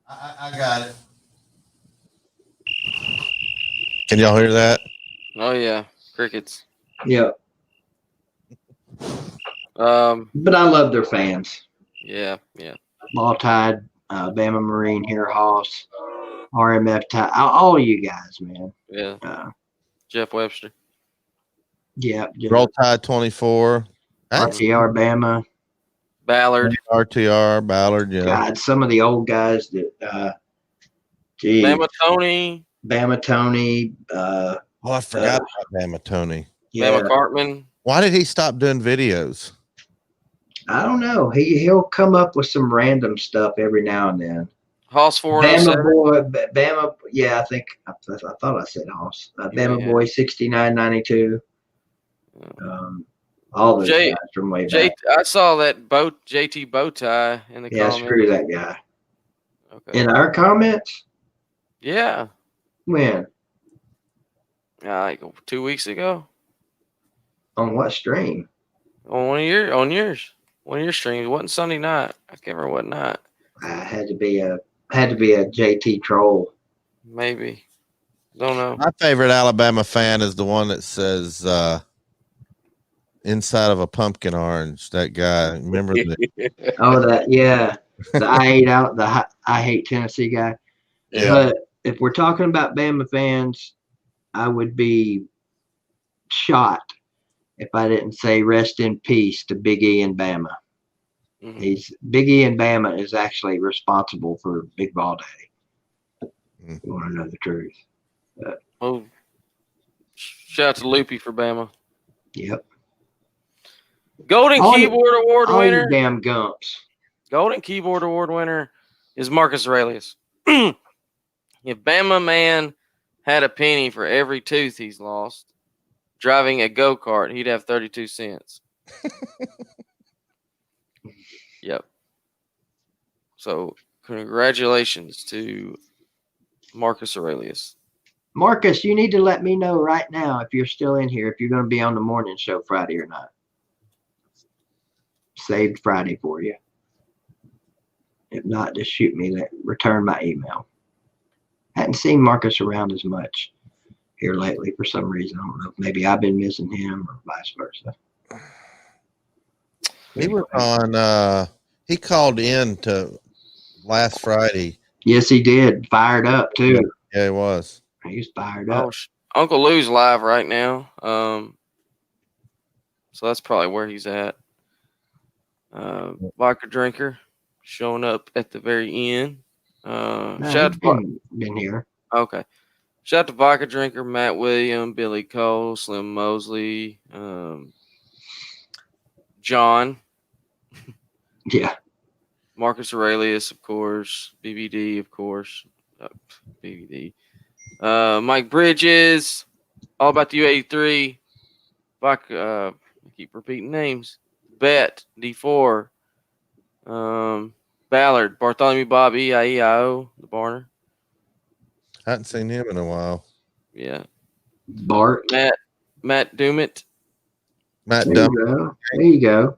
I got it. Can y'all hear that? Oh yeah, crickets. yeah. But I love their fans. Yeah. Law Tide, Bama Marine here, Hoss, RMF Tide, all you guys, man. Yeah. Jeff Webster. Yeah. Roll Tide 24. RTR Bama. Ballard. RTR, Ballard, yeah. God, some of the old guys that, geez, Bama Tony. Bama Tony, Oh, I forgot about Bama Tony. yeah, Bama Cartman. Why did he stop doing videos? I don't know. He'll come up with some random stuff every now and then. Hoss Bama 407. boy, Bama, yeah, I thought I said Hoss. Bama Yeah. boy 6992. All those Jay- guys from way back. I saw that JT Bowtie in the Yeah, comments. screw that guy. Okay. In our comments, Yeah. when Like 2 weeks ago on what stream? on one of your streams. It wasn't Sunday night. I can't remember what night. Had to be a JT troll. Maybe. Don't know. My favorite Alabama fan is the one that says inside of a pumpkin orange. That guy. Remember the Oh, that, yeah. The I hate Tennessee guy. Yeah. But if we're talking about Bama fans, I would be shot if I didn't say rest in peace to Big E and Bama. Mhm. Big E and Bama is actually responsible for Big Ball Day. Mhm. You want to know the truth? Oh, shout out to Loopy for Bama. Yep. Golden All you- Keyboard Award All winner. you damn gumps. Golden Keyboard Award winner is Marcus Aurelius. If Bama man had a penny for every tooth he's lost driving a go-kart, he'd have 32 cents. Yep. So congratulations to Marcus Aurelius. Marcus, you need to let me know right now if you're still in here, if you're going to be on the morning show Friday or not. Saved Friday for you. If not, just shoot me return my email. Hadn't seen Marcus around as much here lately for some reason. I don't know. Maybe I've been missing him or vice versa. he was on he called in to last Friday. Yes, he did. Fired up too. Yeah, he was. He was fired up. Oh, Uncle Lou's live right now. So that's probably where he's at. Vodka drinker showing up at the very end. No, Shout out he's to been here. Okay. Shout out to Vodka Drinker, Matt William, Billy Cole, Slim Mosley, John, Yeah. Marcus Aurelius, of course, BBD, of course, BBD, Mike Bridges, All About the U83, Vodka, I keep repeating names, Bet, D4, Ballard, Bartholomew Bob, EIEIO, the Barner. Hadn't seen him in a while. Yeah. Bart. Matt Dumit. Matt There Dumb. you go. There you go.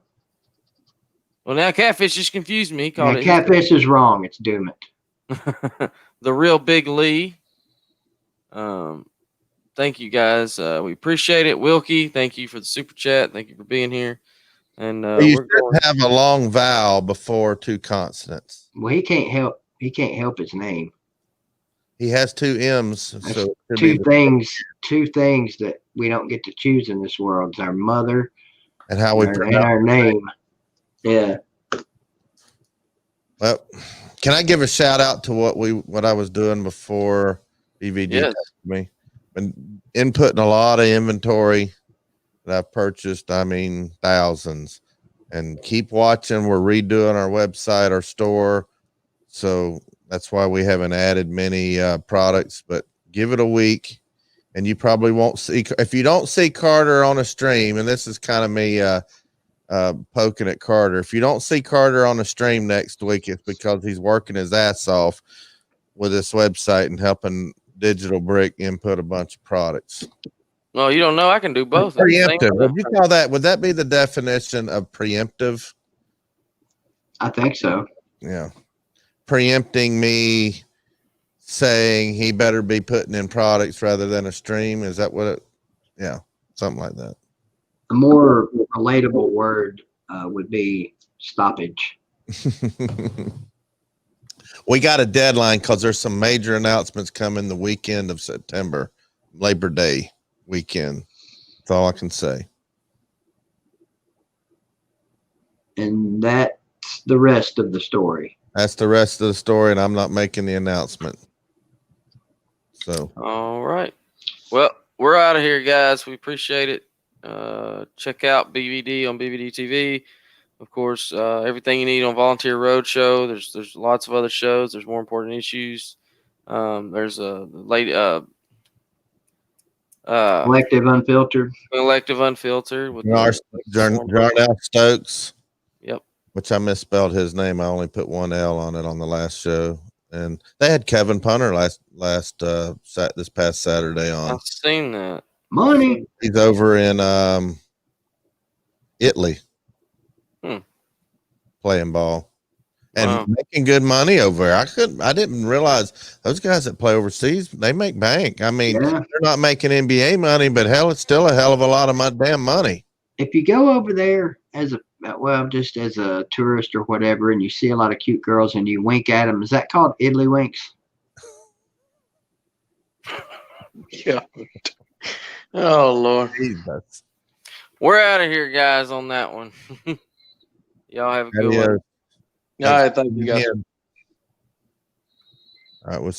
Well, now Catfish just confused me. He called Yeah, it Catfish is wrong. It's Doom It. the real Big Lee. Thank you guys. We appreciate it. Wilkie, thank you for the super chat. Thank you for being here. And You we're going. should have a long vowel before two consonants. Well, he can't help. He can't help his name. He has two M's, That's so it could be two things that we don't get to choose in this world: is our mother and how we and pronounce. our name. Yeah. Well, can I give a shout out to what I was doing before BVD Yes. texted me? Been inputting a lot of inventory that I've purchased. I mean, thousands. And keep watching. We're redoing our website, our store. So that's why we haven't added many products, but give it a week and you probably won't see, if you don't see Carter on a stream, and this is kind of me poking at Carter. If you don't see Carter on a stream next week, it's because he's working his ass off with this website and helping Digital Brick input a bunch of products. No, you don't know. I can do both. at the same Preemptive. time. Would you call that? Would that be the definition of preemptive? I think so. Yeah. Preempting me saying he better be putting in products rather than a stream. Is that what it? Yeah. Something like that. A more relatable word would be stoppage. We got a deadline because there's some major announcements coming the weekend of September, Labor Day weekend. That's all I can say. And that's the rest of the story. That's the rest of the story, and I'm not making the announcement. So, All right. Well, we're out of here, guys. We appreciate it. Check out BVD on BVD TV. Of course, everything you need on Volunteer Roadshow. There's lots of other shows. There's more important issues. There's a lady Collective Unfiltered. Elective Unfiltered with Jarnell Stokes. Yep. Which I misspelled his name. I only put one L on it on the last show. And they had Kevin Punter this past Saturday on. I've seen that. Money. He's over in Italy playing ball and making good money over there. I didn't realize those guys that play overseas, they make bank. I mean, they're not making NBA money, but hell, it's still a hell of a lot of my damn money. If you go over there just as a tourist or whatever, and you see a lot of cute girls and you wink at them, is that called Italy winks? Yeah. Oh Lord. Jesus. We're out of here, guys, on that one. Y'all have a good one. All right, thank you guys. All right, we'll